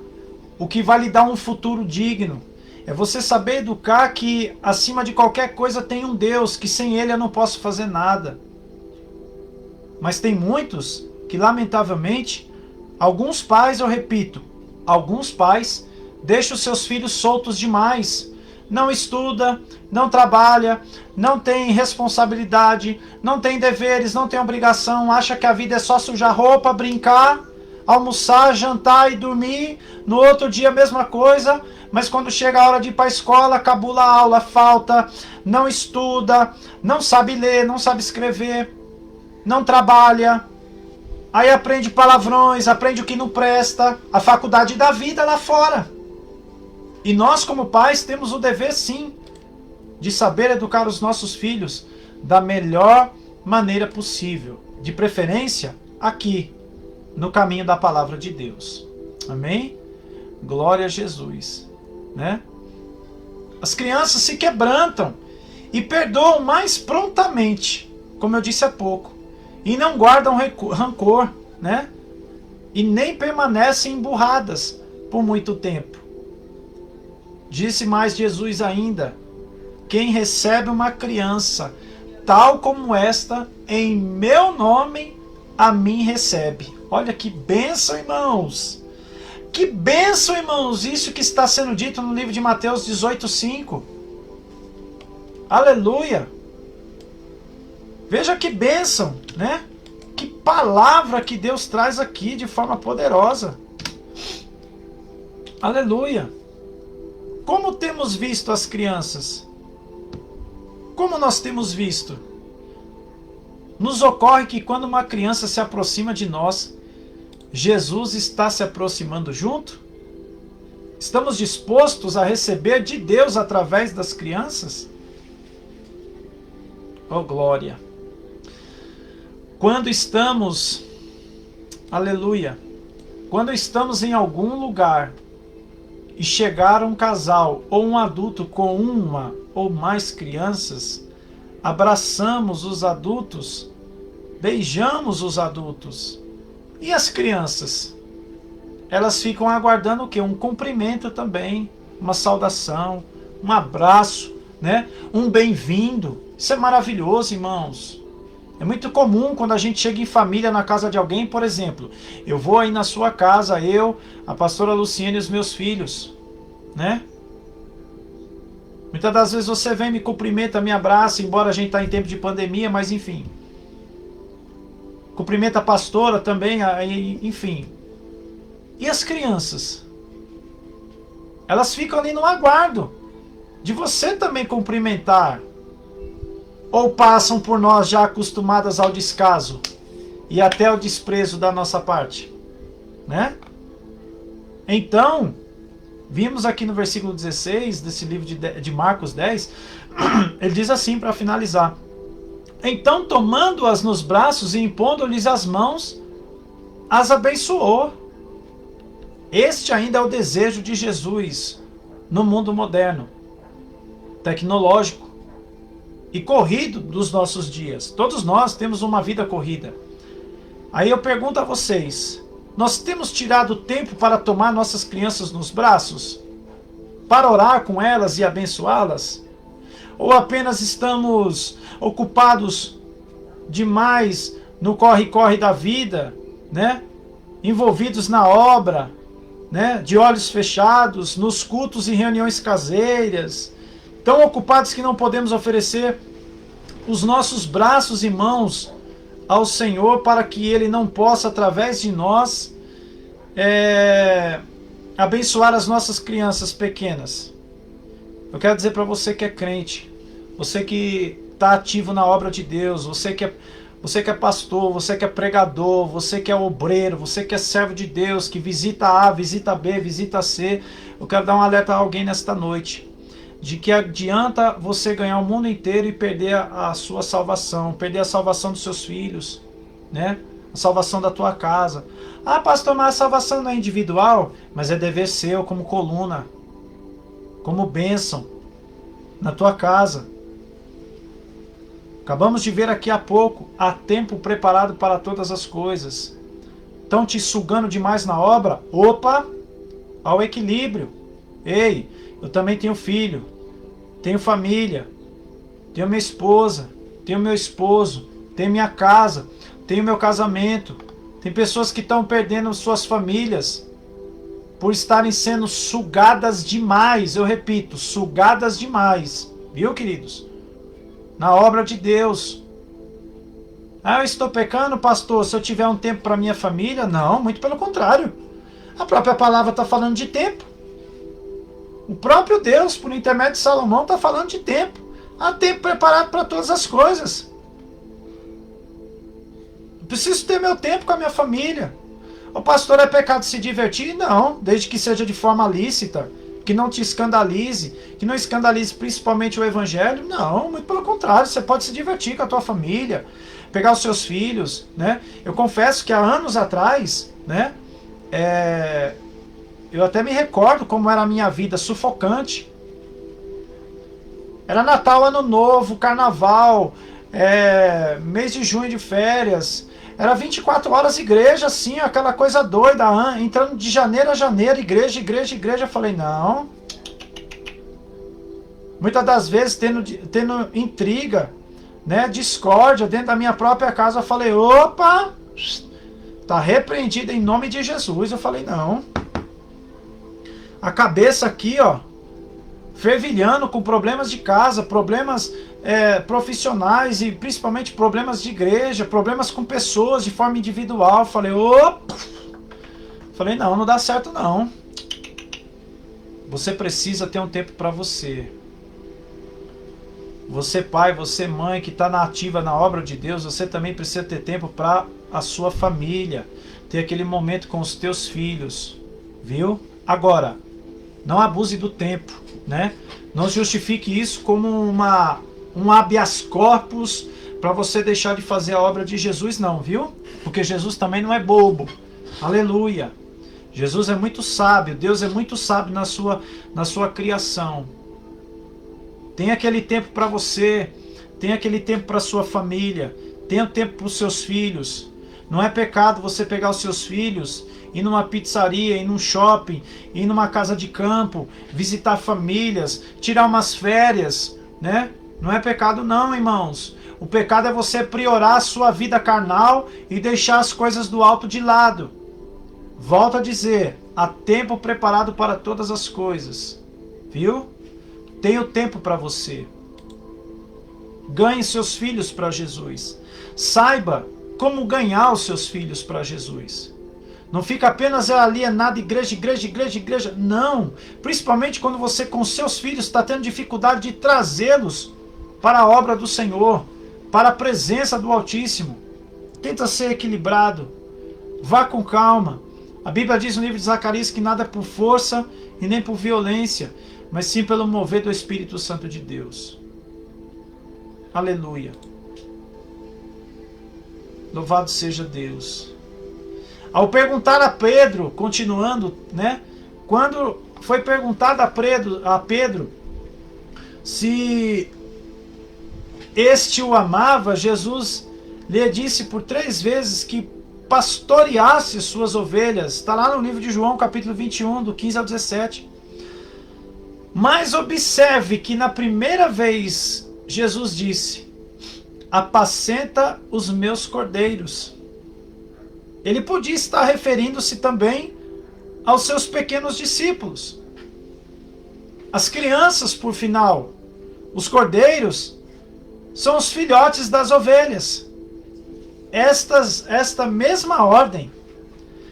o que vai lhe dar um futuro digno. É você saber educar que acima de qualquer coisa tem um Deus, que sem Ele eu não posso fazer nada. Mas tem muitos que, lamentavelmente, alguns pais, eu repito, alguns pais deixam seus filhos soltos demais. Não estuda, não trabalha, não tem responsabilidade, não tem deveres, não tem obrigação, acha que a vida é só sujar roupa, brincar, almoçar, jantar e dormir. No outro dia a mesma coisa. Mas quando chega a hora de ir para a escola, cabula a aula, falta, não estuda, não sabe ler, não sabe escrever, não trabalha. Aí aprende palavrões, aprende o que não presta, a faculdade da vida lá fora. E nós como pais temos o dever sim, de saber educar os nossos filhos da melhor maneira possível. De preferência, aqui, no caminho da palavra de Deus. Amém? Glória a Jesus. Né? As crianças se quebrantam e perdoam mais prontamente, como eu disse há pouco, e não guardam rancor, né? E nem permanecem emburradas por muito tempo. Disse mais Jesus ainda: quem recebe uma criança tal como esta, em meu nome, a mim recebe. Olha que bênção, irmãos! Que bênção, irmãos, isso que está sendo dito no livro de Mateus 18:5. Aleluia! Veja que bênção, né? Que palavra que Deus traz aqui de forma poderosa. Aleluia! Como temos visto as crianças? Como nós temos visto? Nos ocorre que quando uma criança se aproxima de nós, Jesus está se aproximando junto? Estamos dispostos a receber de Deus através das crianças? Oh, glória! Quando estamos, aleluia, quando estamos em algum lugar e chegar um casal ou um adulto com uma ou mais crianças, abraçamos os adultos, beijamos os adultos. E as crianças? Elas ficam aguardando o quê? Um cumprimento também, uma saudação, um abraço, né? Um bem-vindo. Isso é maravilhoso, irmãos. É muito comum quando a gente chega em família na casa de alguém, por exemplo, eu vou aí na sua casa, eu, a pastora Luciene e os meus filhos, né? Muitas das vezes você vem, me cumprimenta, me abraça, embora a gente está em tempo de pandemia, mas enfim. Cumprimenta a pastora também, enfim. E as crianças? Elas ficam ali no aguardo de você também cumprimentar. Ou passam por nós já acostumadas ao descaso e até ao desprezo da nossa parte, né? Então, vimos aqui no versículo 16 desse livro de Marcos 10, ele diz assim para finalizar: então, tomando-as nos braços e impondo-lhes as mãos, as abençoou. Este ainda é o desejo de Jesus no mundo moderno, tecnológico e corrido dos nossos dias. Todos nós temos uma vida corrida. Aí eu pergunto a vocês, nós temos tirado tempo para tomar nossas crianças nos braços? Para orar com elas e abençoá-las? Ou apenas estamos ocupados demais no corre-corre da vida, né? Envolvidos na obra, né? De olhos fechados, nos cultos e reuniões caseiras, tão ocupados que não podemos oferecer os nossos braços e mãos ao Senhor para que Ele não possa, através de nós, abençoar as nossas crianças pequenas. Eu quero dizer para você que é crente, você que está ativo na obra de Deus, você que é pastor, você que é pregador, você que é obreiro, você que é servo de Deus, que visita A, visita B, visita C, eu quero dar um alerta a alguém nesta noite, de que adianta você ganhar o mundo inteiro e perder a sua salvação, perder a salvação dos seus filhos, né? A salvação da tua casa. Ah, pastor, mas a salvação não é individual, mas é dever seu, como coluna, como bênção na tua casa. Acabamos de ver aqui há pouco, há tempo preparado para todas as coisas. Estão te sugando demais na obra? Opa, ao equilíbrio. Ei, eu também tenho filho, tenho família, tenho minha esposa, tenho meu esposo, tenho minha casa, tenho meu casamento. Tem pessoas que estão perdendo suas famílias por estarem sendo sugadas demais, eu repito, sugadas demais, viu, queridos? Na obra de Deus. Ah, eu estou pecando, pastor, se eu tiver um tempo para minha família? Não, muito pelo contrário. A própria palavra está falando de tempo. O próprio Deus, por intermédio de Salomão, está falando de tempo. Há tempo preparado para todas as coisas. Eu preciso ter meu tempo com a minha família. O pastor, é pecado se divertir? Não, desde que seja de forma lícita, que não te escandalize, que não escandalize principalmente o evangelho. Não, muito pelo contrário, você pode se divertir com a tua família, pegar os seus filhos, né? Eu confesso que há anos atrás, né, eu até me recordo como era a minha vida sufocante. Era Natal, Ano Novo, Carnaval, mês de junho de férias. Era 24 horas igreja, assim, aquela coisa doida, entrando de janeiro a janeiro, igreja, igreja, igreja. Eu falei, não. Muitas das vezes tendo intriga, né, discórdia dentro da minha própria casa. Eu falei, opa, tá repreendido em nome de Jesus. Eu falei, não. A cabeça aqui, ó, fervilhando com problemas de casa, problemas profissionais e principalmente problemas de igreja, problemas com pessoas de forma individual. Falei, opa! Falei, não, não dá certo não. Você precisa ter um tempo para você. Você pai, você mãe que está na ativa na obra de Deus, você também precisa ter tempo para a sua família. Ter aquele momento com os teus filhos. Viu? Agora, não abuse do tempo, né? Não justifique isso como um habeas corpus para você deixar de fazer a obra de Jesus, não, viu? Porque Jesus também não é bobo. Aleluia. Jesus é muito sábio, Deus é muito sábio na sua criação. Tem aquele tempo para você, tem aquele tempo para sua família, tem o tempo para os seus filhos. Não é pecado você pegar os seus filhos, ir numa pizzaria, ir num shopping, ir numa casa de campo, visitar famílias, tirar umas férias, né? Não é pecado não, irmãos. O pecado é você priorar a sua vida carnal e deixar as coisas do alto de lado. Volto a dizer, há tempo preparado para todas as coisas. Viu? Tem o tempo para você. Ganhe seus filhos para Jesus. Saiba como ganhar os seus filhos para Jesus. Não fica apenas alienado, igreja, igreja, igreja, igreja. Não. Principalmente quando você com seus filhos está tendo dificuldade de trazê-los para a obra do Senhor, para a presença do Altíssimo. Tenta ser equilibrado. Vá com calma. A Bíblia diz no livro de Zacarias que nada é por força e nem por violência, mas sim pelo mover do Espírito Santo de Deus. Aleluia. Louvado seja Deus. Ao perguntar a Pedro, continuando, né? Quando foi perguntado a Pedro se este o amava, Jesus lhe disse por 3 vezes que pastoreasse suas ovelhas. Está lá no livro de João, capítulo 21, do 15 ao 17. Mas observe que na primeira vez Jesus disse: apacenta os meus cordeiros. Ele podia estar referindo-se também aos seus pequenos discípulos. As crianças, por final. Os cordeiros são os filhotes das ovelhas. Esta mesma ordem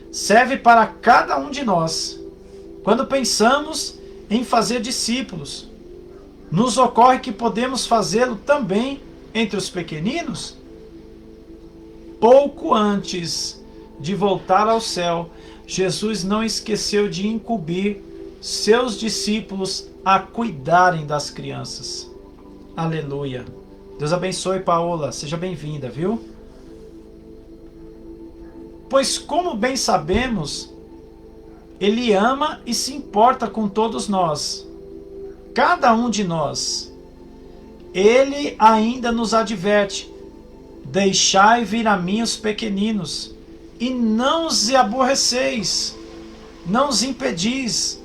serve para cada um de nós. Quando pensamos em fazer discípulos, nos ocorre que podemos fazê-lo também entre os pequeninos. Pouco antes de voltar ao céu, Jesus não esqueceu de incumbir seus discípulos a cuidarem das crianças. Aleluia. Deus abençoe, Paola. Seja bem-vinda, viu? Pois, como bem sabemos, Ele ama e se importa com todos nós. Cada um de nós. Ele ainda nos adverte: deixai vir a mim os pequeninos, e não os aborreceis, não os impedis,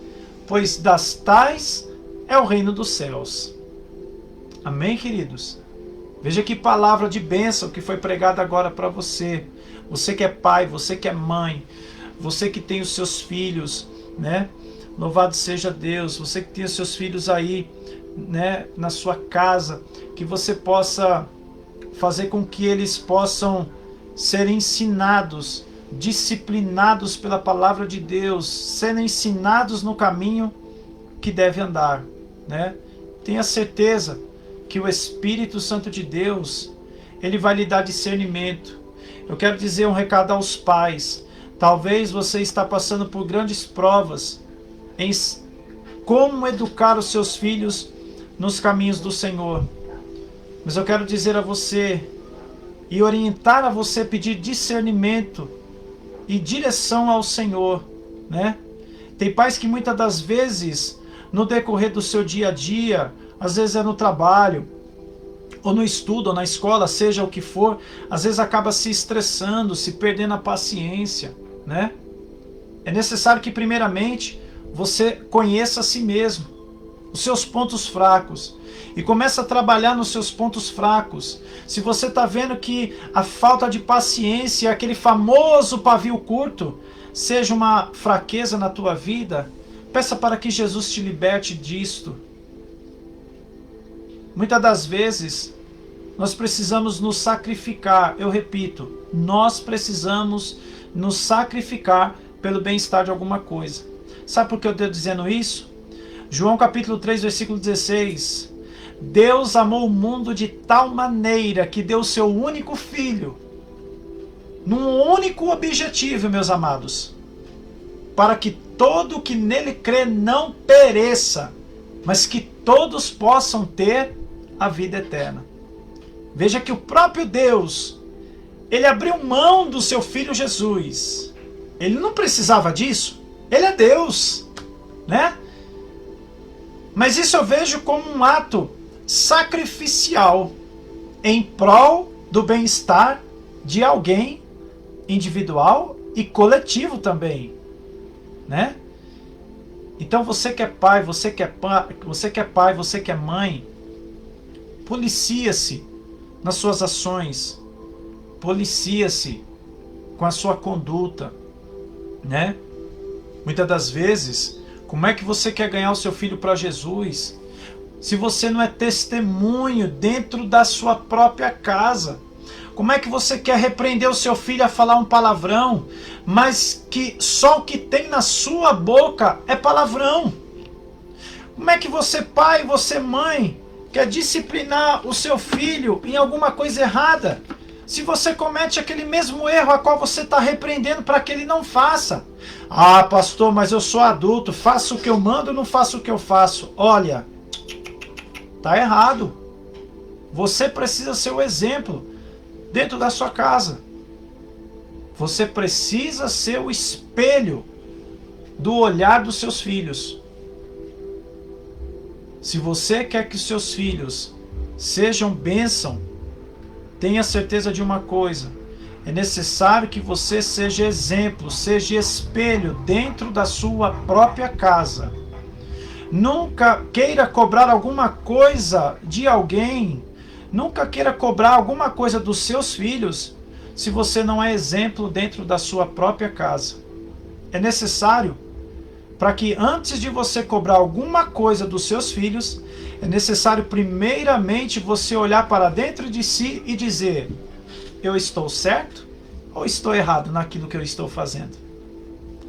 pois das tais é o reino dos céus. Amém, queridos? Veja que palavra de bênção que foi pregada agora para você. Você que é pai, você que é mãe, você que tem os seus filhos, né? Louvado seja Deus. Você que tem os seus filhos aí, né, na sua casa, que você possa fazer com que eles possam ser ensinados, disciplinados pela palavra de Deus, serem ensinados no caminho que deve andar, né? Tenha certeza que o Espírito Santo de Deus, ele vai lhe dar discernimento. Eu quero dizer um recado aos pais. Talvez você está passando por grandes provas em como educar os seus filhos nos caminhos do Senhor. Mas eu quero dizer a você e orientar a você, pedir discernimento e direção ao Senhor, né? Tem pais que muitas das vezes, no decorrer do seu dia a dia, às vezes é no trabalho, ou no estudo, ou na escola, seja o que for, às vezes acaba se estressando, se perdendo a paciência, né? É necessário que primeiramente você conheça a si mesmo, os seus pontos fracos, e comece a trabalhar nos seus pontos fracos. Se você está vendo que a falta de paciência, aquele famoso pavio curto, seja uma fraqueza na tua vida, peça para que Jesus te liberte disto. Muitas das vezes, nós precisamos nos sacrificar. Eu repito, nós precisamos nos sacrificar pelo bem-estar de alguma coisa. Sabe por que eu estou dizendo isso? João capítulo 3, versículo 16. Deus amou o mundo de tal maneira que deu o seu único filho, num único objetivo, meus amados, para que todo que nele crê não pereça, mas que todos possam ter a vida eterna. Veja que o próprio Deus, ele abriu mão do seu filho Jesus. Ele não precisava disso. Ele é Deus, né? Mas isso eu vejo como um ato sacrificial em prol do bem-estar de alguém individual e coletivo também, né? Então você que é pai, você que é pai, você que é mãe, policia-se nas suas ações. Policia-se com a sua conduta, né? Muitas das vezes, como é que você quer ganhar o seu filho para Jesus se você não é testemunho dentro da sua própria casa? Como é que você quer repreender o seu filho a falar um palavrão, mas que só o que tem na sua boca é palavrão? Como é que você, pai, você, mãe, quer disciplinar o seu filho em alguma coisa errada, se você comete aquele mesmo erro a qual você está repreendendo para que ele não faça? Ah, pastor, mas eu sou adulto, faço o que eu mando, não faço o que eu faço. Olha, tá errado. Você precisa ser o exemplo dentro da sua casa. Você precisa ser o espelho do olhar dos seus filhos. Se você quer que os seus filhos sejam bênção, tenha certeza de uma coisa: é necessário que você seja exemplo, seja espelho dentro da sua própria casa. Nunca queira cobrar alguma coisa de alguém, nunca queira cobrar alguma coisa dos seus filhos, se você não é exemplo dentro da sua própria casa. É necessário, para que antes de você cobrar alguma coisa dos seus filhos, é necessário primeiramente você olhar para dentro de si e dizer: eu estou certo ou estou errado naquilo que eu estou fazendo?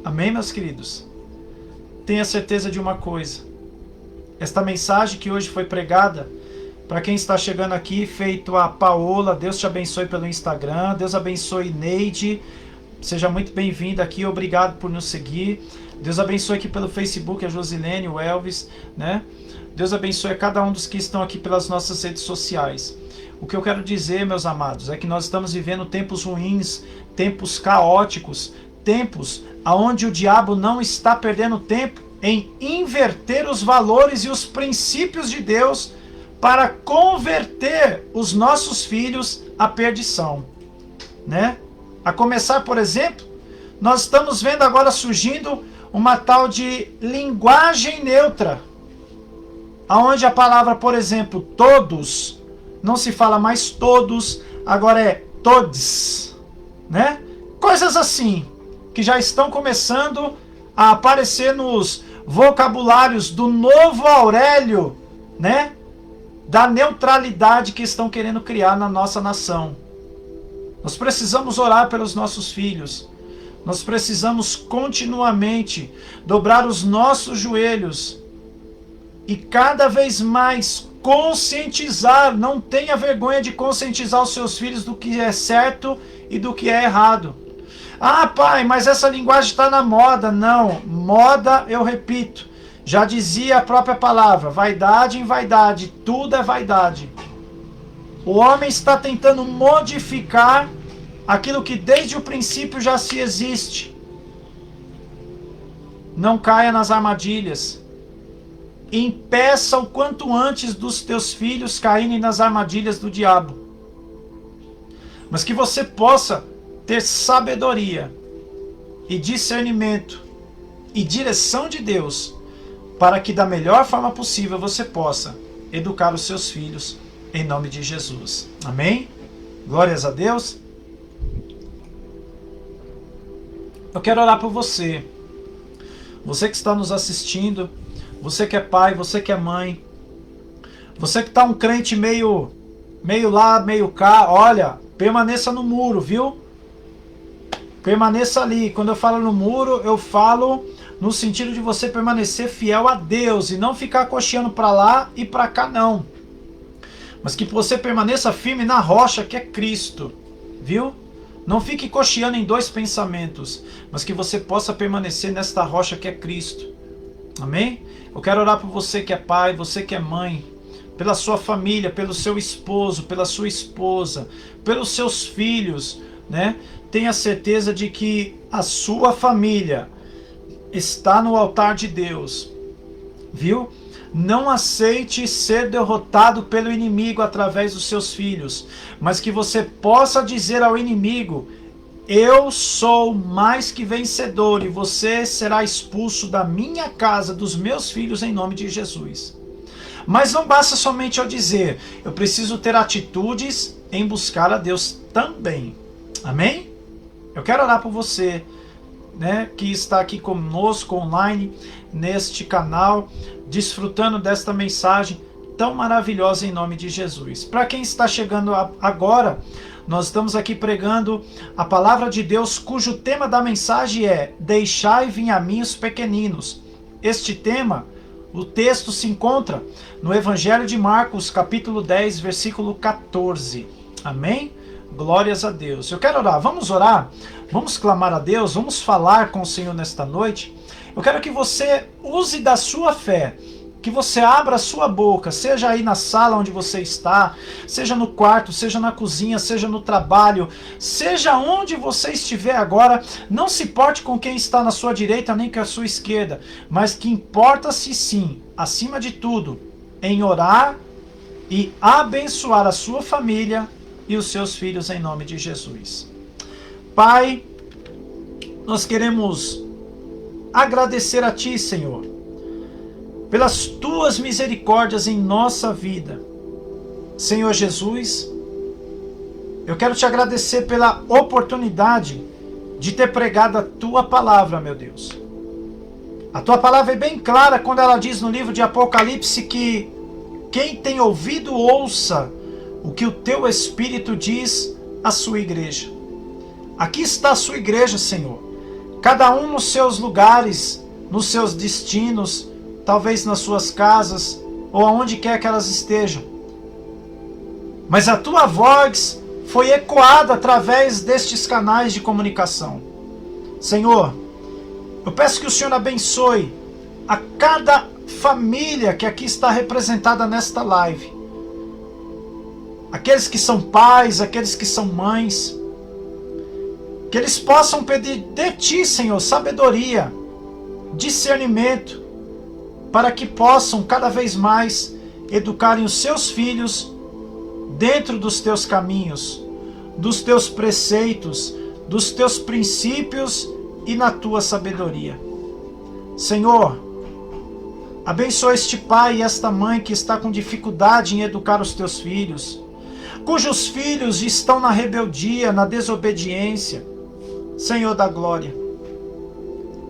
Amém, meus queridos? Tenha certeza de uma coisa: esta mensagem que hoje foi pregada, para quem está chegando aqui, feito a Paola, Deus te abençoe pelo Instagram, Deus abençoe Neide, seja muito bem-vinda aqui, obrigado por nos seguir. Deus abençoe aqui pelo Facebook a Josilene, o Elvis, né? Deus abençoe a cada um dos que estão aqui pelas nossas redes sociais. O que eu quero dizer, meus amados, é que nós estamos vivendo tempos ruins, tempos caóticos, tempos onde o diabo não está perdendo tempo em inverter os valores e os princípios de Deus para converter os nossos filhos à perdição, né? A começar, por exemplo, nós estamos vendo agora surgindo uma tal de linguagem neutra, aonde a palavra, por exemplo, todos, não se fala mais todos, agora é todes, né? Coisas assim, que já estão começando a aparecer nos vocabulários do novo Aurélio, né? Da neutralidade que estão querendo criar na nossa nação. Nós precisamos orar pelos nossos filhos. Nós precisamos continuamente dobrar os nossos joelhos e cada vez mais conscientizar. Não tenha vergonha de conscientizar os seus filhos do que é certo e do que é errado. Ah, pai, mas essa linguagem está na moda. Não, moda, eu repito, já dizia a própria palavra: vaidade em vaidade, tudo é vaidade. O homem está tentando modificar aquilo que desde o princípio já se existe. Não caia nas armadilhas. Impeça o quanto antes dos teus filhos caírem nas armadilhas do diabo. Mas que você possa ter sabedoria e discernimento e direção de Deus, para que da melhor forma possível você possa educar os seus filhos, em nome de Jesus. Amém? Glórias a Deus. Eu quero orar por você. Você que está nos assistindo, você que é pai, você que é mãe, você que está um crente meio lá, meio cá, olha, permaneça no muro, viu? Permaneça ali. Quando eu falo no muro, eu falo no sentido de você permanecer fiel a Deus e não ficar cocheando para lá e para cá, não. Mas que você permaneça firme na rocha que é Cristo, viu? Não fique cocheando em dois pensamentos, mas que você possa permanecer nesta rocha que é Cristo. Amém? Eu quero orar por você que é pai, você que é mãe, pela sua família, pelo seu esposo, pela sua esposa, pelos seus filhos, né? Tenha certeza de que a sua família está no altar de Deus, viu? Não aceite ser derrotado pelo inimigo através dos seus filhos, mas que você possa dizer ao inimigo: eu sou mais que vencedor e você será expulso da minha casa, dos meus filhos, em nome de Jesus. Mas não basta somente eu dizer, eu preciso ter atitudes em buscar a Deus também. Amém? Eu quero orar por você, né, que está aqui conosco online, neste canal, desfrutando desta mensagem tão maravilhosa em nome de Jesus. Para quem está chegando agora, nós estamos aqui pregando a palavra de Deus, cujo tema da mensagem é Deixai vir a mim os pequeninos. Este tema, o texto se encontra no Evangelho de Marcos, capítulo 10, versículo 14. Amém? Glórias a Deus. Eu quero orar. Vamos orar? Vamos clamar a Deus? Vamos falar com o Senhor nesta noite? Eu quero que você use da sua fé, que você abra a sua boca, seja aí na sala onde você está, seja no quarto, seja na cozinha, seja no trabalho, seja onde você estiver agora. Não se importe com quem está na sua direita nem com a sua esquerda, mas que importa-se sim, acima de tudo, em orar e abençoar a sua família e os seus filhos em nome de Jesus. Pai, nós queremos agradecer a Ti, Senhor, pelas Tuas misericórdias em nossa vida. Senhor Jesus, eu quero Te agradecer pela oportunidade de ter pregado a Tua palavra, meu Deus. A Tua palavra é bem clara quando ela diz no livro de Apocalipse que quem tem ouvido, ouça o que o Teu Espírito diz à sua igreja. Aqui está a sua igreja, Senhor. Cada um nos seus lugares, nos seus destinos, talvez nas suas casas, ou aonde quer que elas estejam. Mas a Tua voz foi ecoada através destes canais de comunicação. Senhor, eu peço que o Senhor abençoe a cada família que aqui está representada nesta live. Aqueles que são pais, aqueles que são mães, que eles possam pedir de Ti, Senhor, sabedoria, discernimento, para que possam cada vez mais educarem os seus filhos dentro dos Teus caminhos, dos Teus preceitos, dos Teus princípios e na Tua sabedoria. Senhor, abençoa este pai e esta mãe que está com dificuldade em educar os Teus filhos, cujos filhos estão na rebeldia, na desobediência. Senhor da glória,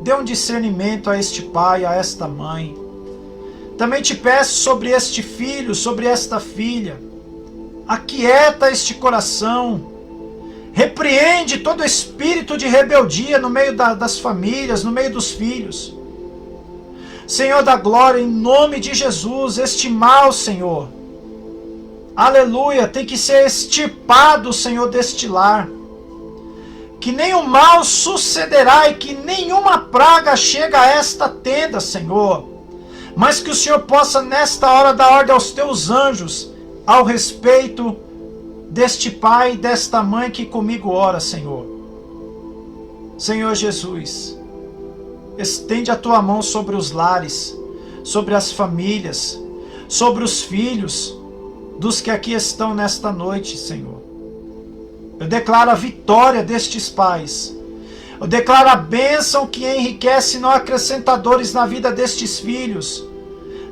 dê um discernimento a este pai, a esta mãe. Também Te peço sobre este filho, sobre esta filha. Aquieta este coração. Repreende todo espírito de rebeldia no meio das famílias, no meio dos filhos. Senhor da glória, em nome de Jesus, este mal, Senhor, aleluia, tem que ser extirpado, Senhor, deste lar. Que nenhum mal sucederá e que nenhuma praga chega a esta tenda, Senhor. Mas que o Senhor possa, nesta hora, dar ordem aos Teus anjos ao respeito deste pai e desta mãe que comigo ora, Senhor. Senhor Jesus, estende a Tua mão sobre os lares, sobre as famílias, sobre os filhos dos que aqui estão nesta noite, Senhor. Eu declaro a vitória destes pais. Eu declaro a bênção que enriquece, não acrescentadores na vida destes filhos,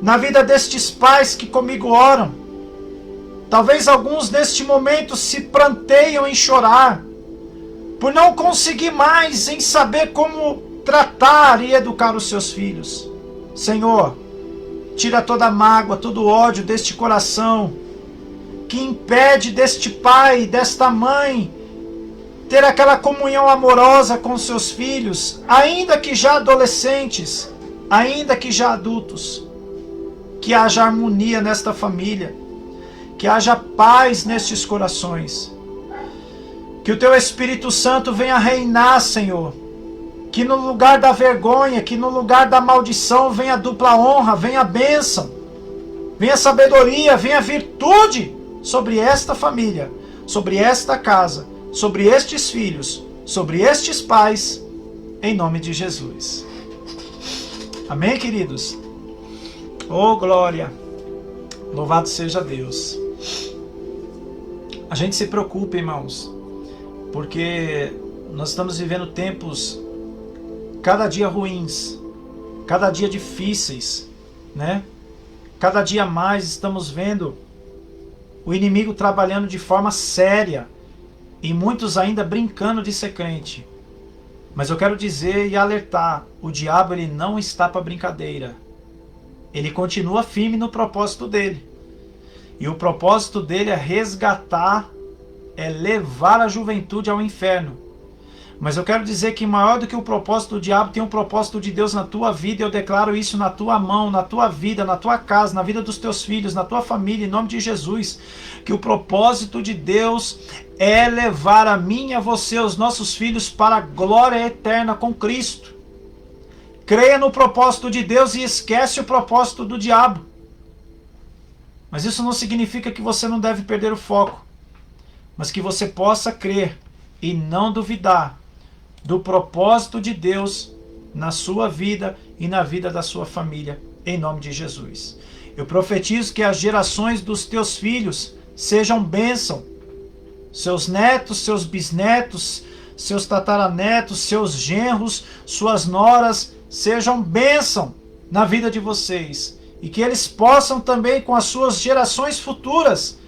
na vida destes pais que comigo oram. Talvez alguns neste momento se pranteiam em chorar, por não conseguir mais em saber como tratar e educar os seus filhos. Senhor, tira toda a mágoa, todo o ódio deste coração, que impede deste pai, desta mãe, ter aquela comunhão amorosa com seus filhos, ainda que já adolescentes, ainda que já adultos. Que haja harmonia nesta família, que haja paz nestes corações. Que o Teu Espírito Santo venha reinar, Senhor. Que no lugar da vergonha, que no lugar da maldição venha a dupla honra, venha a bênção, venha a sabedoria, venha a virtude sobre esta família, sobre esta casa, sobre estes filhos, sobre estes pais, em nome de Jesus. Amém, queridos? Oh, glória! Louvado seja Deus. A gente se preocupa, irmãos, porque nós estamos vivendo tempos cada dia ruins, cada dia difíceis, né? Cada dia mais estamos vendo o inimigo trabalhando de forma séria e muitos ainda brincando de ser crente. Mas eu quero dizer e alertar, o diabo ele não está para brincadeira. Ele continua firme no propósito dele. E o propósito dele é resgatar, é levar a juventude ao inferno. Mas eu quero dizer que maior do que o propósito do diabo, tem um propósito de Deus na tua vida. Eu declaro isso na tua mão, na tua vida, na tua casa, na vida dos teus filhos, na tua família, em nome de Jesus. Que o propósito de Deus é levar a mim e a você, os nossos filhos, para a glória eterna com Cristo. Creia no propósito de Deus e esquece o propósito do diabo. Mas isso não significa que você não deve perder o foco, mas que você possa crer e não duvidar do propósito de Deus na sua vida e na vida da sua família, em nome de Jesus. Eu profetizo que as gerações dos teus filhos sejam bênção. Seus netos, seus bisnetos, seus tataranetos, seus genros, suas noras, sejam bênção na vida de vocês. E que eles possam também, com as suas gerações futuras,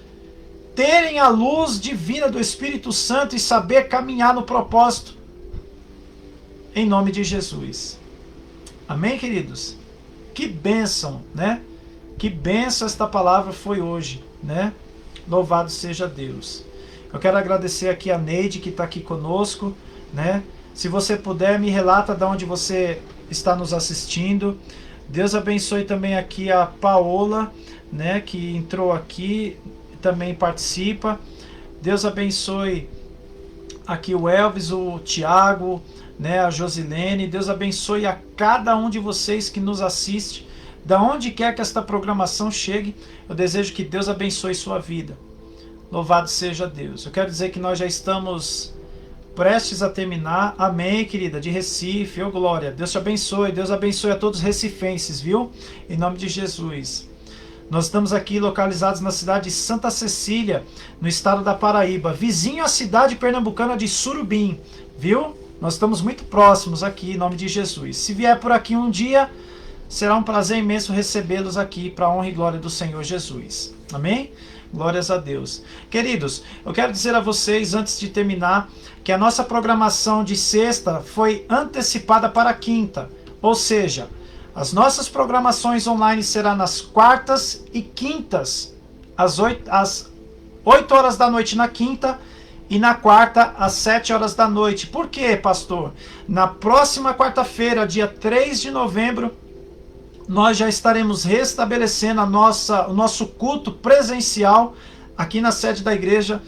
terem a luz divina do Espírito Santo e saber caminhar no propósito. Em nome de Jesus. Amém, queridos? Que bênção, né? Que bênção esta palavra foi hoje, né? Louvado seja Deus. Eu quero agradecer aqui a Neide, que está aqui conosco, né? Se você puder, me relata de onde você está nos assistindo. Deus abençoe também aqui a Paola, né? Que entrou aqui, também participa. Deus abençoe aqui o Elvis, o Tiago, né, a Josilene. Deus abençoe a cada um de vocês que nos assiste. Da onde quer que esta programação chegue, eu desejo que Deus abençoe sua vida. Louvado seja Deus. Eu quero dizer que nós já estamos prestes a terminar. Amém, querida, de Recife. Ô glória. Deus te abençoe. Deus abençoe a todos os recifenses, viu? Em nome de Jesus. Nós estamos aqui localizados na cidade de Santa Cecília, no estado da Paraíba, vizinho à cidade pernambucana de Surubim, viu? Nós estamos muito próximos aqui, em nome de Jesus. Se vier por aqui um dia, será um prazer imenso recebê-los aqui para a honra e glória do Senhor Jesus. Amém? Glórias a Deus. Queridos, eu quero dizer a vocês, antes de terminar, que a nossa programação de sexta foi antecipada para quinta, ou seja, as nossas programações online serão nas quartas e quintas, às 8 horas da noite na quinta e na quarta às 7 horas da noite. Por quê, pastor? Na próxima quarta-feira, dia 3 de novembro, nós já estaremos restabelecendo o nosso culto presencial aqui na sede da Igreja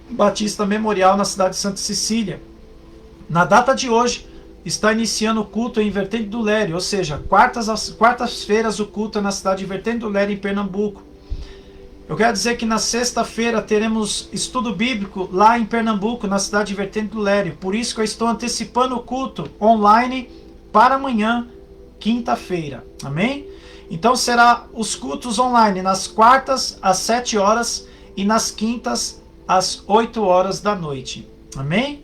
Batista Memorial, na cidade de Santa Cecília. Na data de hoje, está iniciando o culto em Vertente do Lério, ou seja, quartas-feiras o culto é na cidade de Vertente do Lério, em Pernambuco. Eu quero dizer que na sexta-feira teremos estudo bíblico lá em Pernambuco, na cidade de Vertente do Lério. Por isso que eu estou antecipando o culto online para amanhã, quinta-feira. Amém? Então será os cultos online nas quartas às 7 horas e nas quintas às 8 horas da noite. Amém?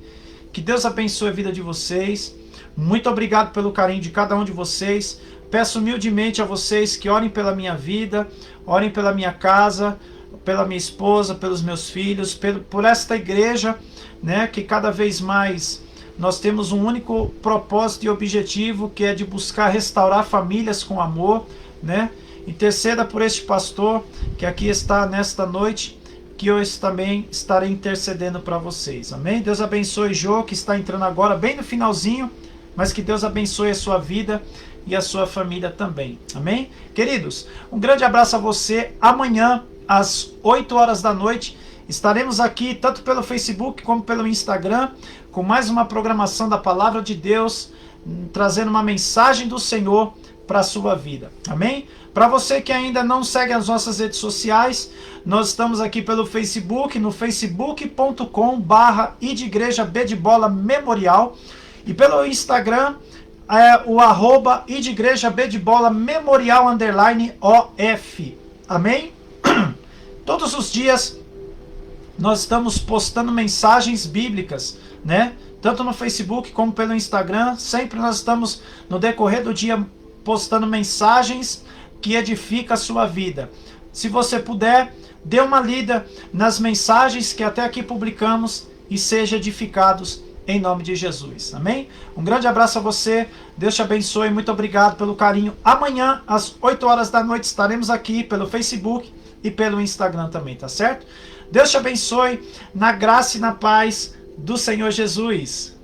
Que Deus abençoe a vida de vocês. Muito obrigado pelo carinho de cada um de vocês. Peço humildemente a vocês que orem pela minha vida, orem pela minha casa, pela minha esposa, pelos meus filhos, por esta igreja, né, que cada vez mais nós temos um único propósito e objetivo, que é de buscar restaurar famílias com amor, né? Interceda por este pastor que aqui está nesta noite, que eu também estarei intercedendo para vocês. Amém? Deus abençoe Jô, que está entrando agora bem no finalzinho, mas que Deus abençoe a sua vida e a sua família também. Amém? Queridos, um grande abraço a você. Amanhã, às 8 horas da noite, estaremos aqui, tanto pelo Facebook como pelo Instagram, com mais uma programação da Palavra de Deus, trazendo uma mensagem do Senhor para a sua vida. Amém? Para você que ainda não segue as nossas redes sociais, nós estamos aqui pelo Facebook, no facebook.com/idegreja-b-de-bola-memorial, e pelo Instagram, o @idegreja-b-de-bola-memorial_OF. Amém? Todos os dias nós estamos postando mensagens bíblicas, né? Tanto no Facebook como pelo Instagram. Sempre nós estamos, no decorrer do dia, postando mensagens que edificam a sua vida. Se você puder, dê uma lida nas mensagens que até aqui publicamos e seja edificados em nome de Jesus. Amém? Um grande abraço a você. Deus te abençoe. Muito obrigado pelo carinho. Amanhã, às 8 horas da noite, estaremos aqui pelo Facebook e pelo Instagram também, tá certo? Deus te abençoe na graça e na paz do Senhor Jesus.